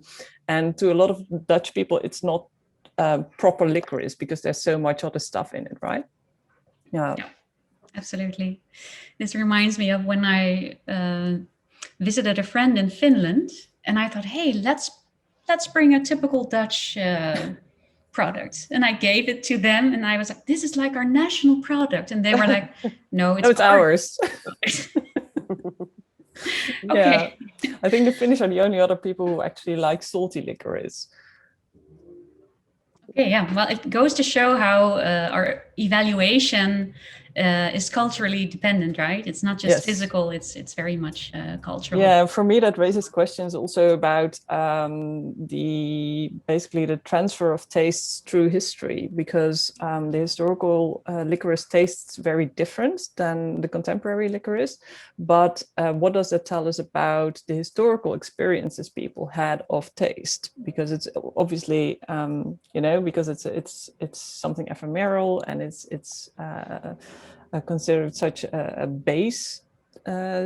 And to a lot of Dutch people, it's not proper licorice because there's so much other stuff in it, right? Yeah. Absolutely. This reminds me of when I visited a friend in Finland, and I thought, hey, let's bring a typical Dutch product. And I gave it to them, and I was like, this is like our national product. And they were like, no, it's ours. Okay. Yeah, I think the Finnish are the only other people who actually like salty licorice. Okay, yeah. Well, it goes to show how our evaluation is culturally dependent, right? It's not just physical; it's very much cultural. Yeah, for me that raises questions also about basically the transfer of tastes through history, because the historical licorice tastes very different than the contemporary licorice. But what does that tell us about the historical experiences people had of taste? Because it's obviously because it's something ephemeral, and it's considered such a base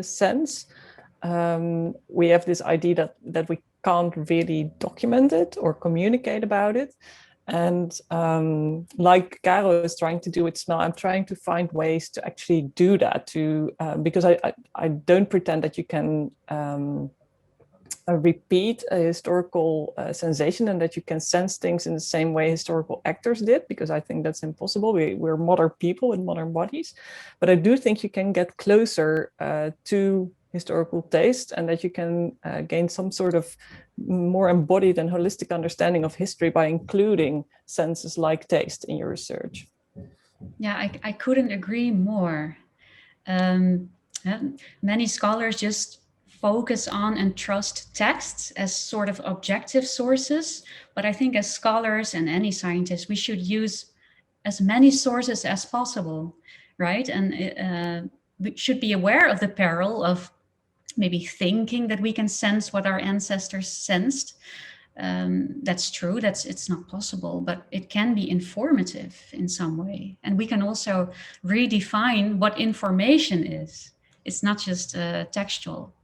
sense. We have this idea that we can't really document it or communicate about it. And like Caro is trying to do with smell, I'm trying to find ways to actually do that because I don't pretend that you can repeat a historical sensation and that you can sense things in the same way historical actors did, because I think that's impossible. We're modern people with modern bodies. But I do think you can get closer to historical taste, and that you can gain some sort of more embodied and holistic understanding of history by including senses like taste in your research. Yeah, I couldn't agree more. Many scholars just focus on and trust texts as sort of objective sources, but I think as scholars and any scientist, we should use as many sources as possible, right? And we should be aware of the peril of maybe thinking that we can sense what our ancestors sensed. That's true, it's not possible, but it can be informative in some way. And we can also redefine what information is. It's not just textual,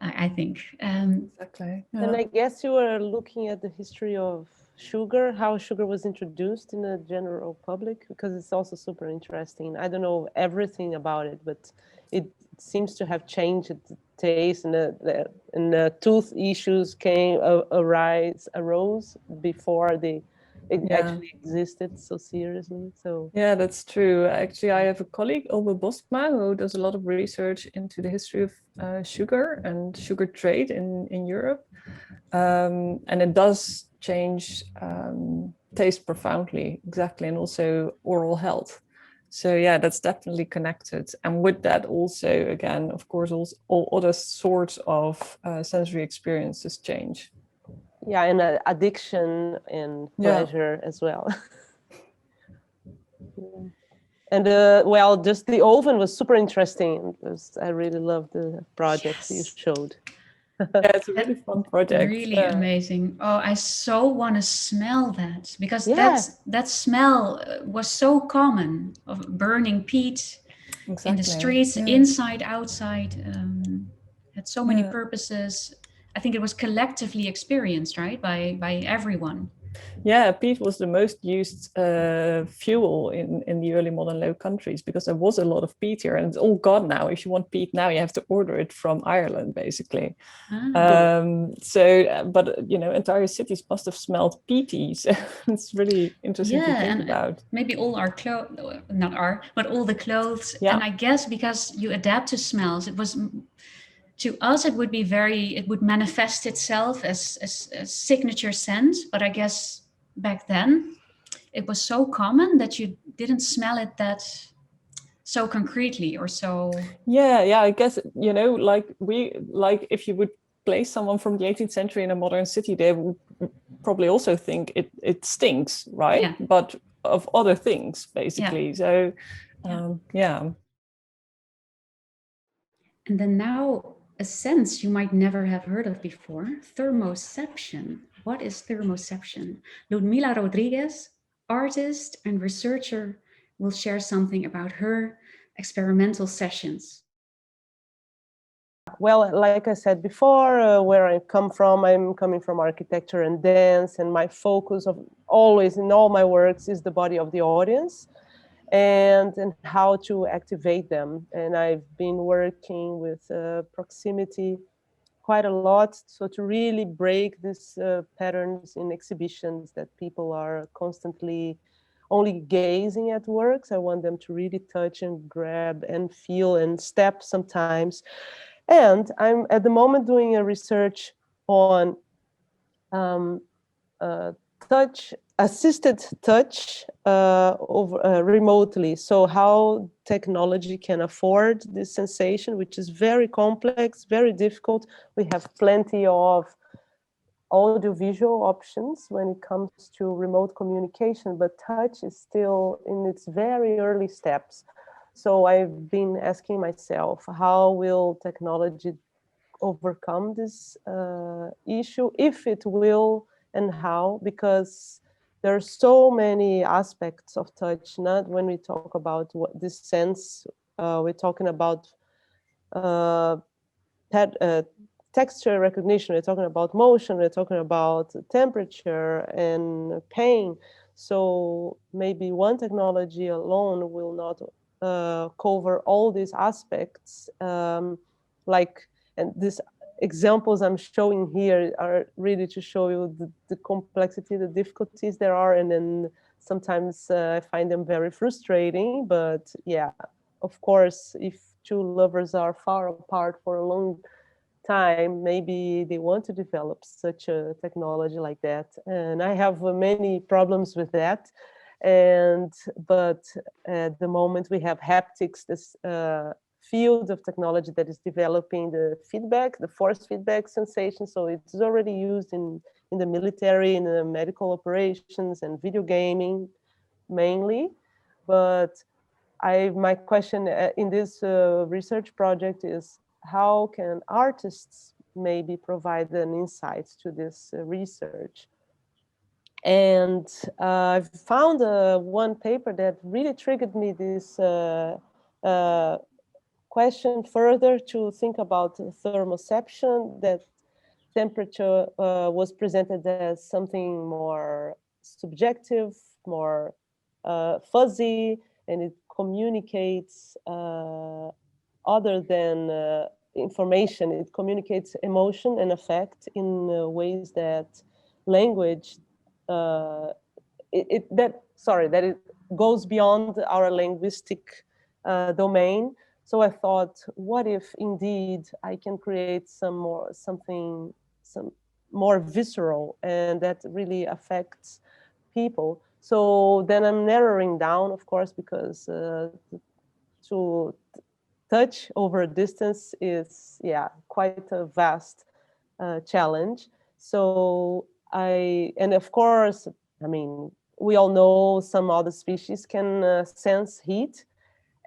I think. Exactly. Yeah. And I guess you were looking at the history of sugar, how sugar was introduced in the general public, because it's also super interesting. I don't know everything about it, but it seems to have changed the taste, and the tooth issues arose before it actually existed so seriously. So yeah, that's true. Actually, I have a colleague, Ove Boskma, who does a lot of research into the history of sugar and sugar trade in Europe, and it does change taste profoundly, exactly, and also oral health. So yeah, that's definitely connected. And with that also, again, of course, all other sorts of sensory experiences change. Yeah, and addiction and pleasure as well. And well, just the oven was super interesting. I really loved the projects you showed. Yeah, it's a really fun project. Really amazing. Oh, I so want to smell that, because that smell was so common, of burning peat in the streets, inside, outside. Had so many purposes. I think it was collectively experienced, right, by everyone. Yeah, peat was the most used fuel in the early modern Low Countries, because there was a lot of peat here, and it's all gone now. If you want peat now, you have to order it from Ireland, basically. But entire cities must have smelled peaty. So it's really interesting to think about. Maybe all our clothes, not our, but all the clothes. Yeah. And I guess because you adapt to smells, it was, to us, it would manifest itself as signature scent. But I guess back then, it was so common that you didn't smell it that so concretely or so. Yeah, I guess, like if you would place someone from the 18th century in a modern city, they would probably also think it stinks, right? Yeah. But of other things, basically. Yeah. So, yeah. And then now, a sense you might never have heard of before, thermoception. What is thermoception? Ludmila Rodrigues, artist and researcher, will share something about her experimental sessions. well, like I said before, where I come from, I'm coming from architecture and dance, and my focus of always in all my works is the body of the audience and how to activate them. And I've been working with proximity quite a lot, so to really break these patterns in exhibitions that people are constantly only gazing at works. I want them to really touch and grab and feel and step sometimes. And I'm at the moment doing a research on touch, assisted touch over remotely. So how technology can afford this sensation, which is very complex, very difficult. We have plenty of audiovisual options when it comes to remote communication, but touch is still in its very early steps. So I've been asking myself, how will technology overcome this issue, if it will, and how? Because there are so many aspects of touch. Not when we talk about what this sense, we're talking about texture recognition, we're talking about motion, we're talking about temperature and pain. So maybe one technology alone will not cover all these aspects. And these examples I'm showing here are really to show you the complexity, the difficulties there are, and then sometimes I find them very frustrating. But yeah, of course, if two lovers are far apart for a long time, maybe they want to develop such a technology like that. And I have many problems with that. But at the moment we have haptics, this field of technology that is developing the feedback, the force feedback sensation. So it's already used in the military, in the medical operations and video gaming mainly. But my question in this research project is, how can artists maybe provide an insight to this research? And I've found one paper that really triggered me this question further to think about thermoception, that temperature was presented as something more subjective, more fuzzy, and it communicates other than information. It communicates emotion and affect in ways that language that it goes beyond our linguistic domain. So I thought, what if indeed I can create some more visceral, and that really affects people. So then I'm narrowing down, of course, because to touch over a distance is, quite a vast challenge. So and of course, I mean, we all know some other species can sense heat,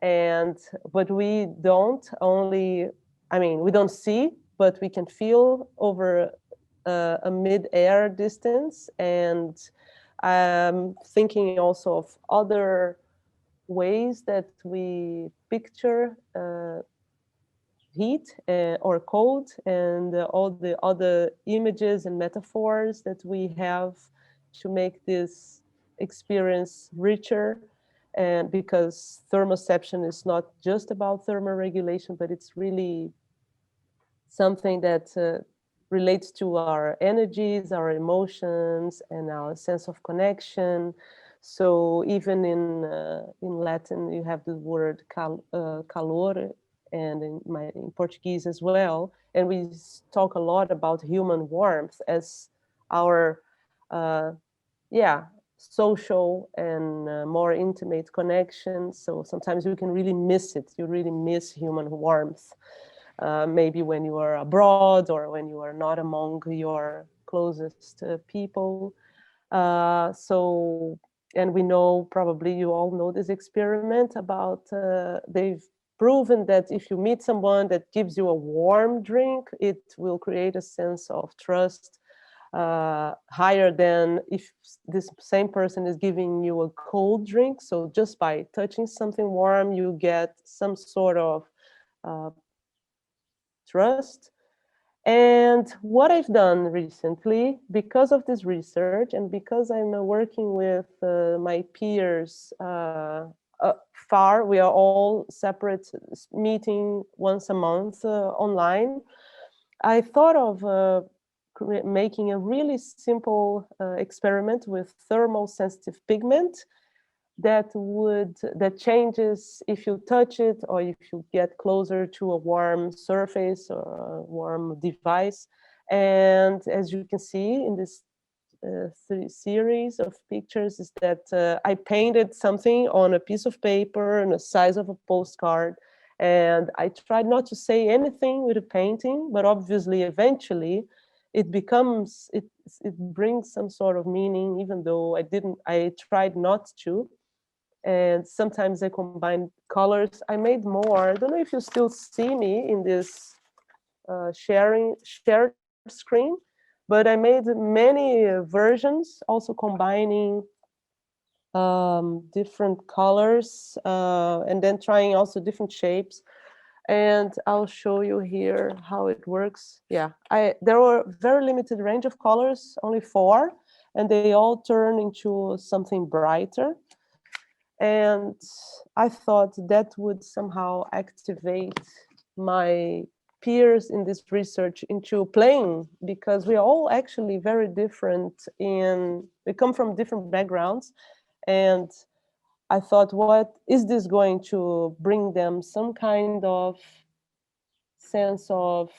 but we don't we don't see, but we can feel over a mid-air distance. And I'm thinking also of other ways that we picture heat or cold, and all the other images and metaphors that we have to make this experience richer. And because thermoception is not just about thermoregulation, but it's really something that relates to our energies, our emotions, and our sense of connection. So even in Latin, you have the word calor, and in Portuguese as well. And we talk a lot about human warmth as our, social and more intimate connection. So sometimes you can really miss it. You really miss human warmth. Maybe when you are abroad or when you are not among your closest people. And we know, probably you all know this experiment about, they've proven that if you meet someone that gives you a warm drink, it will create a sense of trust higher than if this same person is giving you a cold drink. So just by touching something warm, you get some sort of trust. And what I've done recently, because of this research and because I'm working with my peers far, we are all separate, meeting once a month online, I thought of making a really simple experiment with thermal sensitive pigment that changes if you touch it or if you get closer to a warm surface or a warm device. And as you can see in this series of pictures is that I painted something on a piece of paper in the size of a postcard, and I tried not to say anything with the painting, but obviously eventually it becomes, it brings some sort of meaning, even though I tried not to. And sometimes I combine colors. I made more. I don't know if you still see me in this shared screen, but I made many versions, also combining different colors and then trying also different shapes. And I'll show you here how it works. Yeah, there were very limited range of colors, only 4, and they all turn into something brighter. And I thought that would somehow activate my peers in this research into playing, because we are all actually very different we come from different backgrounds. And I thought, what is this going to bring them some kind of sense of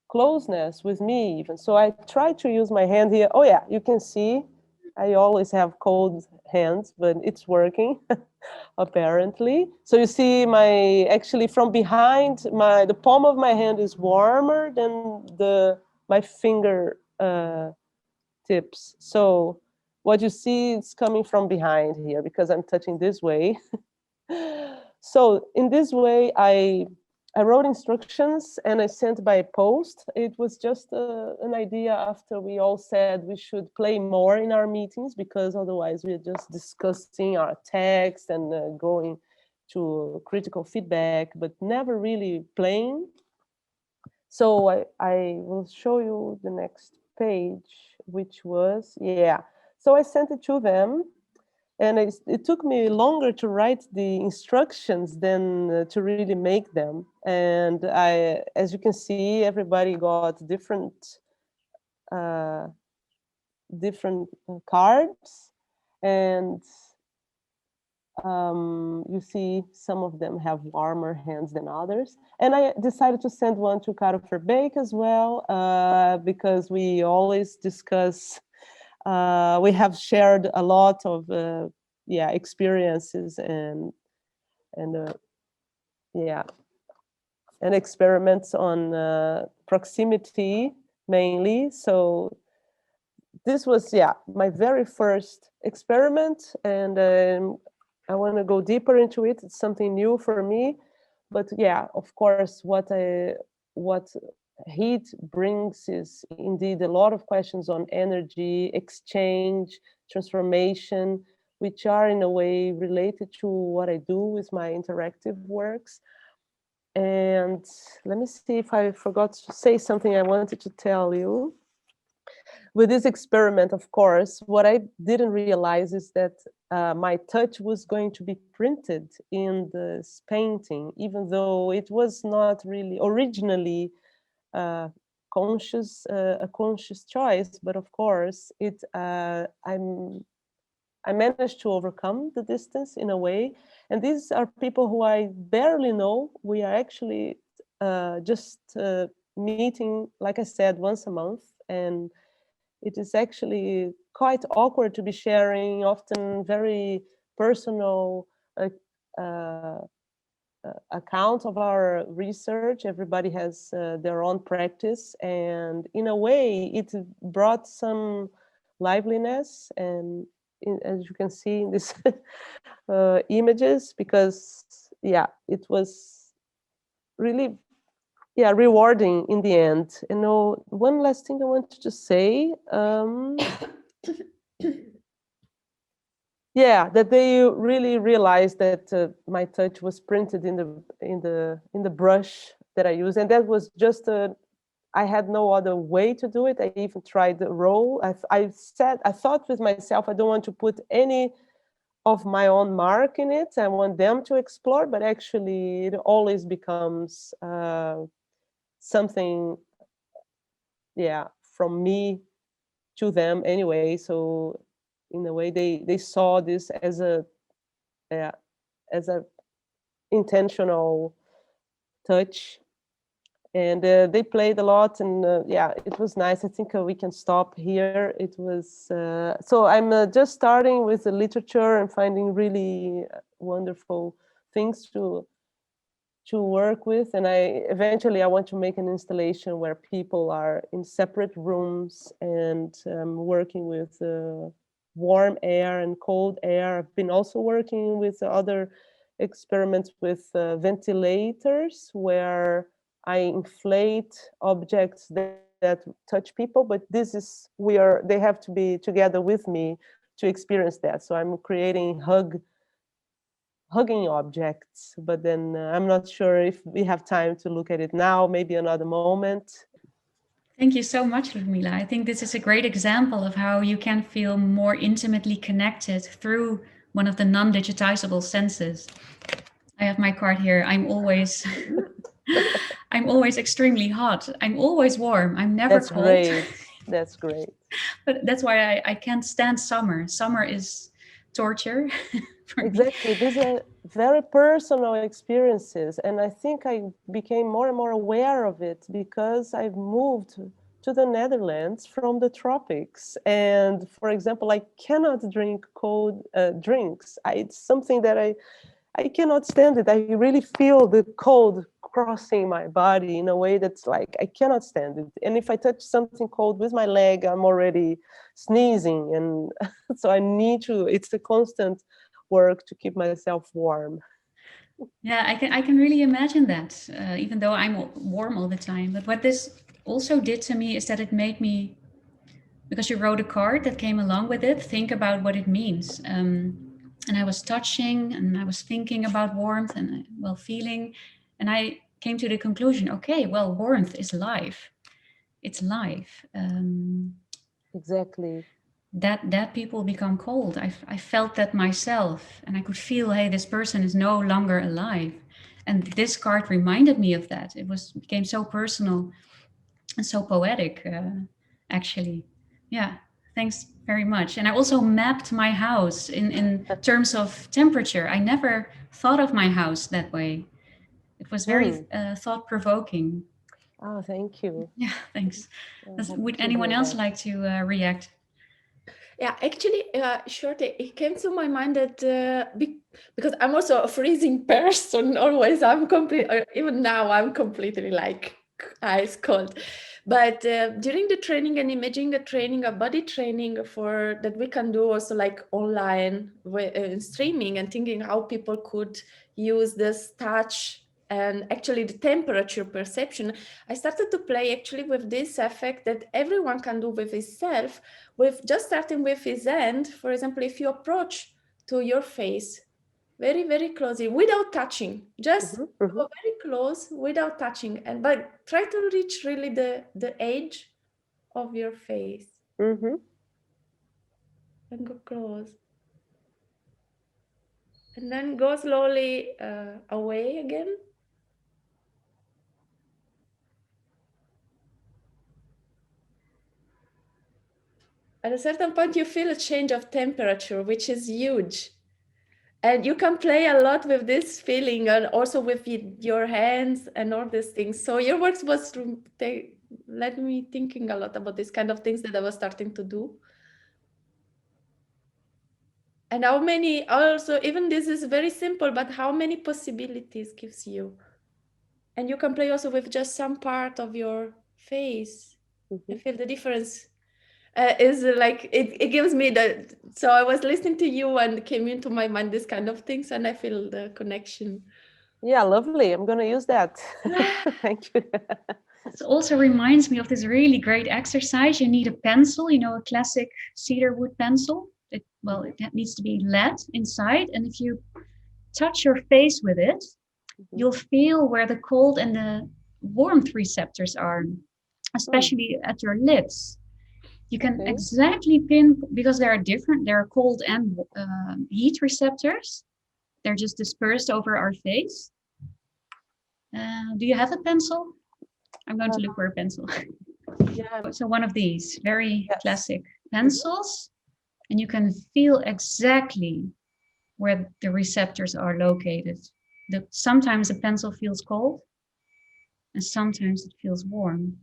closeness with me even? So I tried to use my hand here. Oh yeah, you can see I always have cold hands, but it's working apparently. So you see actually from behind, the palm of my hand is warmer than my finger tips. So what you see is coming from behind here because I'm touching this way. So in this way, I wrote instructions and I sent by post. It was just an idea after we all said we should play more in our meetings, because otherwise we're just discussing our text and going to critical feedback, but never really playing. So I will show you the next page, which was, yeah. So I sent it to them. And it took me longer to write the instructions than to really make them. And as you can see, everybody got different cards. And you see some of them have warmer hands than others. And I decided to send one to Caro Verbeek as well, because we always discuss, we have shared a lot of experiences and experiments on proximity mainly. So this was my very first experiment, and I want to go deeper into it. It's something new for me, but of course, what heat brings is indeed a lot of questions on energy, exchange, transformation, which are in a way related to what I do with my interactive works. And let me see if I forgot to say something I wanted to tell you. With this experiment, of course, what I didn't realize is that my touch was going to be printed in this painting, even though it was not really originally a conscious choice. But of course, I managed to overcome the distance in a way. And these are people who I barely know. We are actually just meeting, like I said, once a month. And it is actually quite awkward to be sharing often very personal account of our research. Everybody has their own practice. And in a way, it brought some liveliness, and as you can see in these images, because it was really rewarding in the end. And one last thing I wanted to say, that they really realized that my touch was printed in the brush that I use, and that was just I had no other way to do it. I even tried the roll. I thought with myself, I don't want to put any of my own mark in it. I want them to explore, but actually it always becomes something, from me to them anyway. So in a way, they saw this as a intentional touch, and they played a lot, and it was nice. I think we can stop here. It was so I'm just starting with the literature and finding really wonderful things to work with, and I want to make an installation where people are in separate rooms and working with warm air and cold air. I've been also working with other experiments with ventilators, where I inflate objects that touch people, but they have to be together with me to experience that. So I'm creating hugging objects, but then I'm not sure if we have time to look at it now, maybe another moment. Thank you so much, Ludmila. I think this is a great example of how you can feel more intimately connected through one of the non-digitizable senses. I have my card here. I'm always extremely hot. I'm always warm. I'm never cold. Great. That's great. But that's why I can't stand summer. Summer is torture. Exactly. These are very personal experiences. And I think I became more and more aware of it because I've moved to the Netherlands from the tropics. And for example, I cannot drink cold drinks. It's something that I cannot stand it. I really feel the cold crossing my body in a way that's like, I cannot stand it. And if I touch something cold with my leg, I'm already sneezing. And so it's a constant work to keep myself warm. Yeah, I can really imagine that, even though I'm warm all the time. But what this also did to me is that it made me, because you wrote a card that came along with it, think about what it means. And I was touching and I was thinking about warmth and feeling. And I came to the conclusion, okay, well, warmth is life. It's life. Exactly. That people become cold. I felt that myself, and I could feel, hey, this person is no longer alive. And this card reminded me of that. It became so personal and so poetic, actually. Yeah, thanks very much. And I also mapped my house in terms of temperature. I never thought of my house that way. It was very thought-provoking. Oh, thank you. Yeah, thanks. Would anyone else like to react? Yeah, actually, shortly, it came to my mind that because I'm also a freezing person, always even now I'm completely like ice cold. But during the training and imaging the training, a body training that we can do also like online streaming, and thinking how people could use this touch and actually the temperature perception, I started to play actually with this effect that everyone can do with himself, with just starting with his hand. For example, if you approach to your face very, very closely without touching, just go very close without touching, but try to reach really the edge of your face and go close. And then go slowly away again. At a certain point, you feel a change of temperature, which is huge. And you can play a lot with this feeling and also with your hands and all these things. So your works led me thinking a lot about these kind of things that I was starting to do. And how many, also, even this is very simple, but how many possibilities gives you. And you can play also with just some part of your face. You feel the difference. Is like it gives me that. So I was listening to you and came into my mind this kind of things, and I feel the connection. Yeah, lovely. I'm going to use that. Thank you. It also reminds me of this really great exercise. You need a pencil, a classic cedar wood pencil. It needs to be lead inside, and if you touch your face with it, you'll feel where the cold and warmth receptors are, especially at your lips. You can exactly pin, because there are cold and heat receptors. They're just dispersed over our face. Do you have a pencil? I'm going to look for a pencil. Yeah. So one of these very classic pencils, and you can feel exactly where the receptors are located. Sometimes a pencil feels cold, and sometimes it feels warm.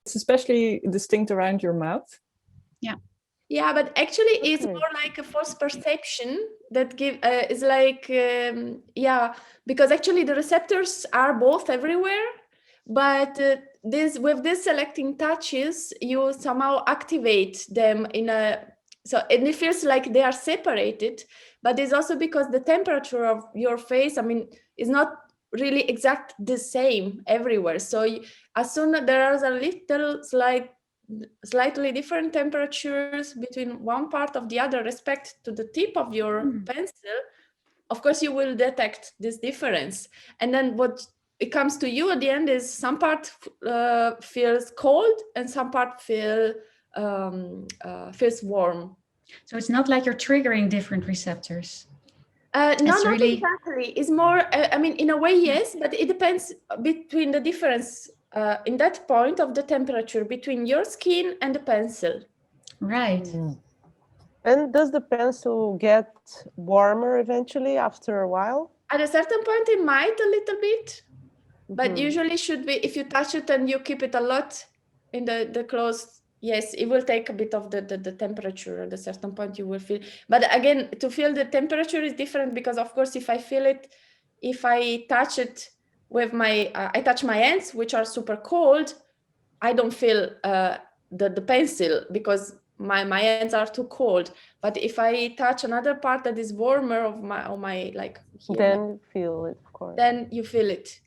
It's especially distinct around your mouth. Yeah. Yeah, but actually it's more like a false perception that is like, because actually the receptors are both everywhere, but with this selecting touches, you somehow activate them and it feels like they are separated, but it's also because the temperature of your face, is not really exact the same everywhere. So as soon as there is a little slightly different temperatures between one part of the other respect to the tip of your pencil, of course you will detect this difference. And then what it comes to you at the end is some part feels cold and some part feels warm. So it's not like you're triggering different receptors. Not exactly. It's more, in a way, yes, but it depends between the difference in that point of the temperature between your skin and the pencil. Right. And does the pencil get warmer eventually after a while? At a certain point, it might a little bit, but usually should be, if you touch it and you keep it a lot in the closed, yes, it will take a bit of the temperature. At a certain point you will feel, but again, to feel the temperature is different, because of course if I feel it, if I touch it with I touch my hands, which are super cold, I don't feel the pencil because my hands are too cold. But if I touch another part that is warmer of my like here, then you feel it, of course. Then you feel it.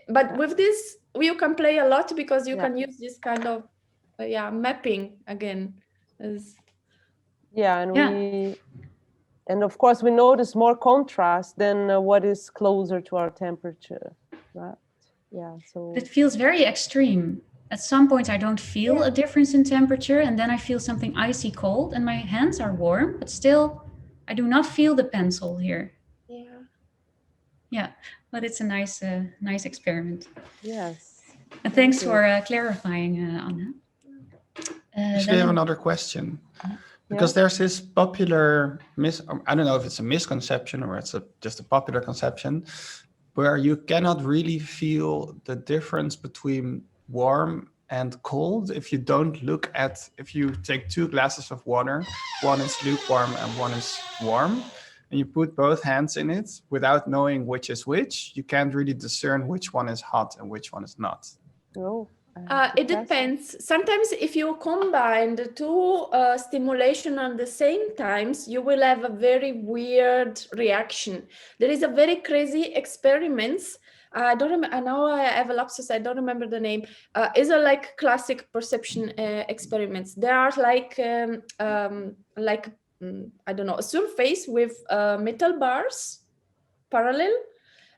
But with this, you can play a lot, because you can use this kind of mapping again. And of course we notice more contrast than what is closer to our temperature, right? Yeah, so it feels very extreme. At some point I don't feel a difference in temperature, and then I feel something icy cold and my hands are warm, but still I do not feel the pencil here. Yeah, but it's a nice experiment. Yes. And thanks for clarifying, Anna. Actually, I have another question. Because there's this popular, I don't know if it's a misconception or it's just a popular conception, where you cannot really feel the difference between warm and cold if you don't look at, if you take 2 glasses of water, one is lukewarm and one is warm, and you put both hands in it without knowing which is which, you can't really discern which one is hot and which one is not. No. It depends. Sometimes if you combine the two stimulation at the same times, you will have a very weird reaction. There is a very crazy experiments. I don't remember. I know I have a lapsus. I don't remember the name. Is a like classic perception experiments. There are like I don't know, a surface with metal bars parallel,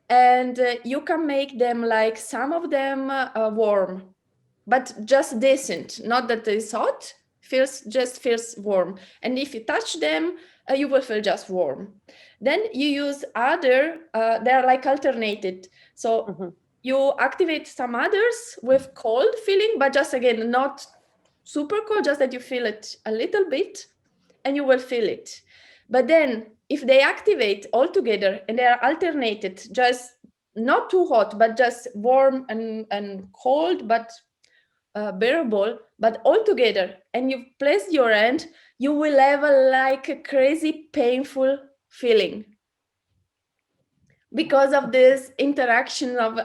and you can make them like some of them warm, but just decent, not that it's hot, just feels warm. And if you touch them, you will feel just warm. Then you use other, they're like alternated. So you activate some others with cold feeling, but just again, not super cold, just that you feel it a little bit and you will feel it. But then if they activate all together and they are alternated, just not too hot, but just warm and cold, but bearable, but all together, and you place your hand, you will have a crazy painful feeling because of this interaction of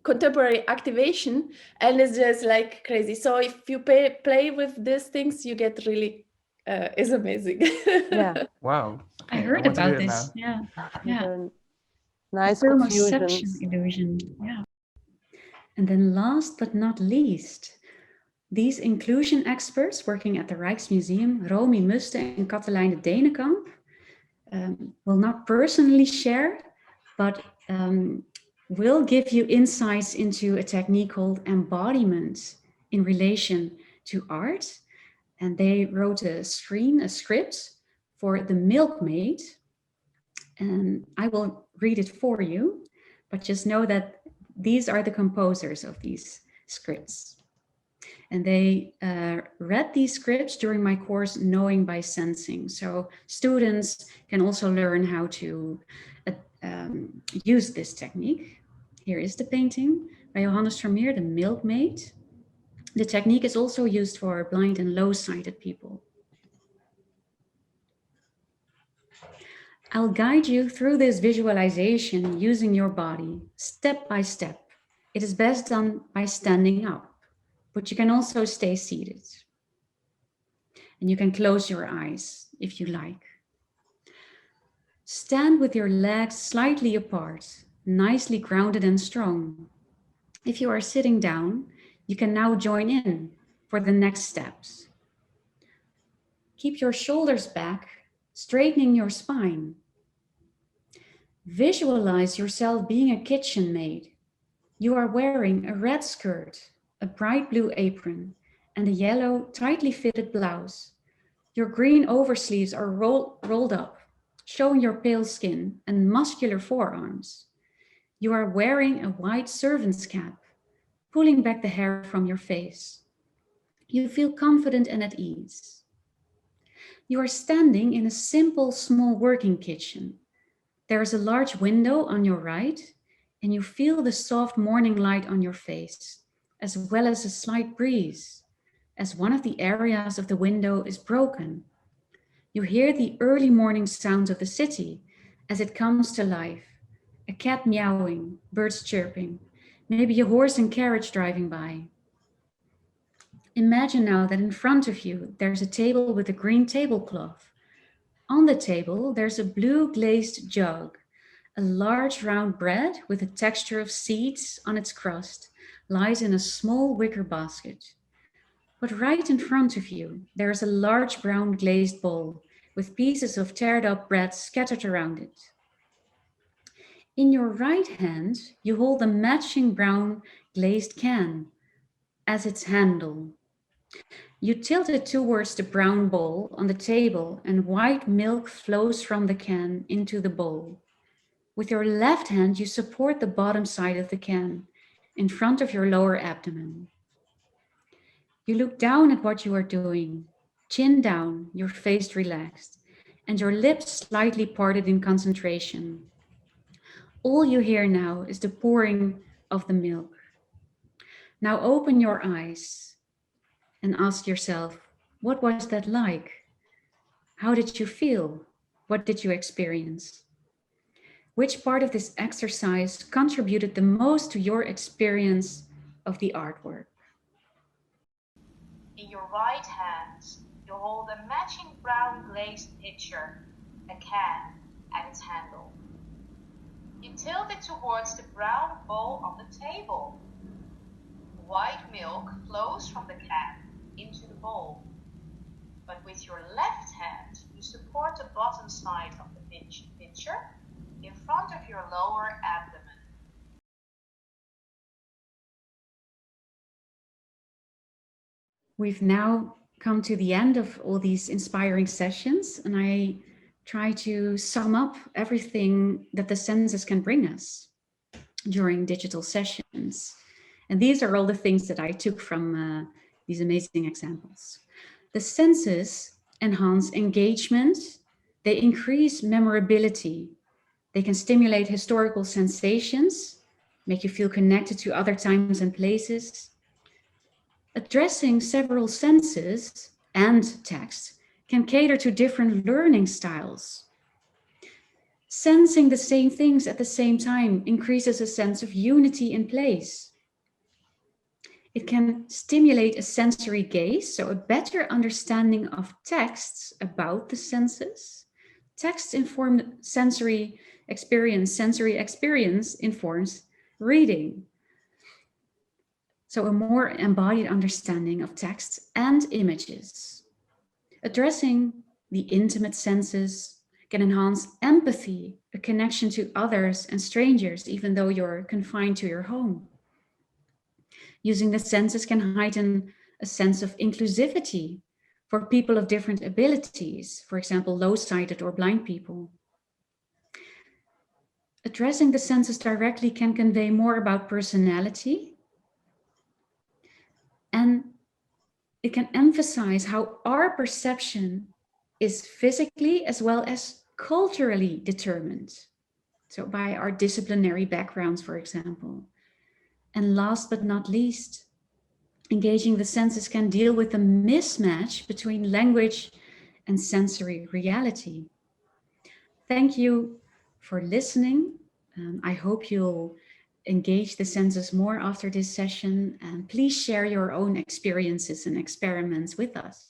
contemporary activation, and it's just like crazy. So if you play with these things, you get really it's amazing. Wow. I heard about this. Yeah. Nice Thermoception illusion. Yeah. And then last but not least, These inclusion experts working at the Rijksmuseum, Romy, Muste and Cathelijne Denekamp, will not personally share, but will give you insights into a technique called embodiment in relation to art. And they wrote a script for the milkmaid. And I will read it for you, but just know that these are the composers of these scripts. And they read these scripts during my course, Knowing by Sensing. So students can also learn how to use this technique. Here is the painting by Johannes Vermeer, The Milkmaid. The technique is also used for blind and low-sighted people. I'll guide you through this visualization using your body, step by step. It is best done by standing up, but you can also stay seated. And you can close your eyes if you like. Stand with your legs slightly apart, nicely grounded and strong. If you are sitting down, you can now join in for the next steps. Keep your shoulders back, straightening your spine. Visualize yourself being a kitchen maid. You are wearing a red skirt, a bright blue apron, and a yellow, tightly fitted blouse. Your green oversleeves are rolled up, showing your pale skin and muscular forearms. You are wearing a white servant's cap, pulling back the hair from your face. You feel confident and at ease. You are standing in a simple, small working kitchen. There is a large window on your right, and you feel the soft morning light on your face, as well as a slight breeze, as one of the areas of the window is broken. You hear the early morning sounds of the city as it comes to life. A cat meowing, birds chirping, maybe a horse and carriage driving by. Imagine now that in front of you, there's a table with a green tablecloth. On the table, there's a blue glazed jug. A large round bread with a texture of seeds on its crust lies in a small wicker basket. But right in front of you, there is a large brown glazed bowl with pieces of teared up bread scattered around it. In your right hand, you hold a matching brown glazed can as its handle. You tilt it towards the brown bowl on the table and white milk flows from the can into the bowl. With your left hand, you support the bottom side of the can in front of your lower abdomen. You look down at what you are doing, chin down, your face relaxed, and your lips slightly parted in concentration. All you hear now is the pouring of the milk. Now open your eyes and ask yourself, what was that like? How did you feel? What did you experience? Which part of this exercise contributed the most to your experience of the artwork? In your right hand, you hold a matching brown glazed pitcher, a can, at its handle. You tilt it towards the brown bowl on the table. White milk flows from the can into the bowl. But with your left hand, you support the bottom side of the pitcher in front of your lower abdomen. We've now come to the end of all these inspiring sessions, and I try to sum up everything that the senses can bring us during digital sessions. And these are all the things that I took from these amazing examples. The senses enhance engagement, they increase memorability, they can stimulate historical sensations, make you feel connected to other times and places. Addressing several senses and text can cater to different learning styles. Sensing the same things at the same time increases a sense of unity in place. It can stimulate a sensory gaze, so a better understanding of texts about the senses. Text informed sensory experience informs reading. So a more embodied understanding of text and images. Addressing the intimate senses can enhance empathy, a connection to others and strangers, even though you're confined to your home. Using the senses can heighten a sense of inclusivity for people of different abilities, for example, low-sighted or blind people. Addressing the senses directly can convey more about personality, and it can emphasize how our perception is physically as well as culturally determined. So by our disciplinary backgrounds, for example. And last but not least, engaging the senses can deal with the mismatch between language and sensory reality. Thank you for listening. I hope you'll engage the senses more after this session, and please share your own experiences and experiments with us.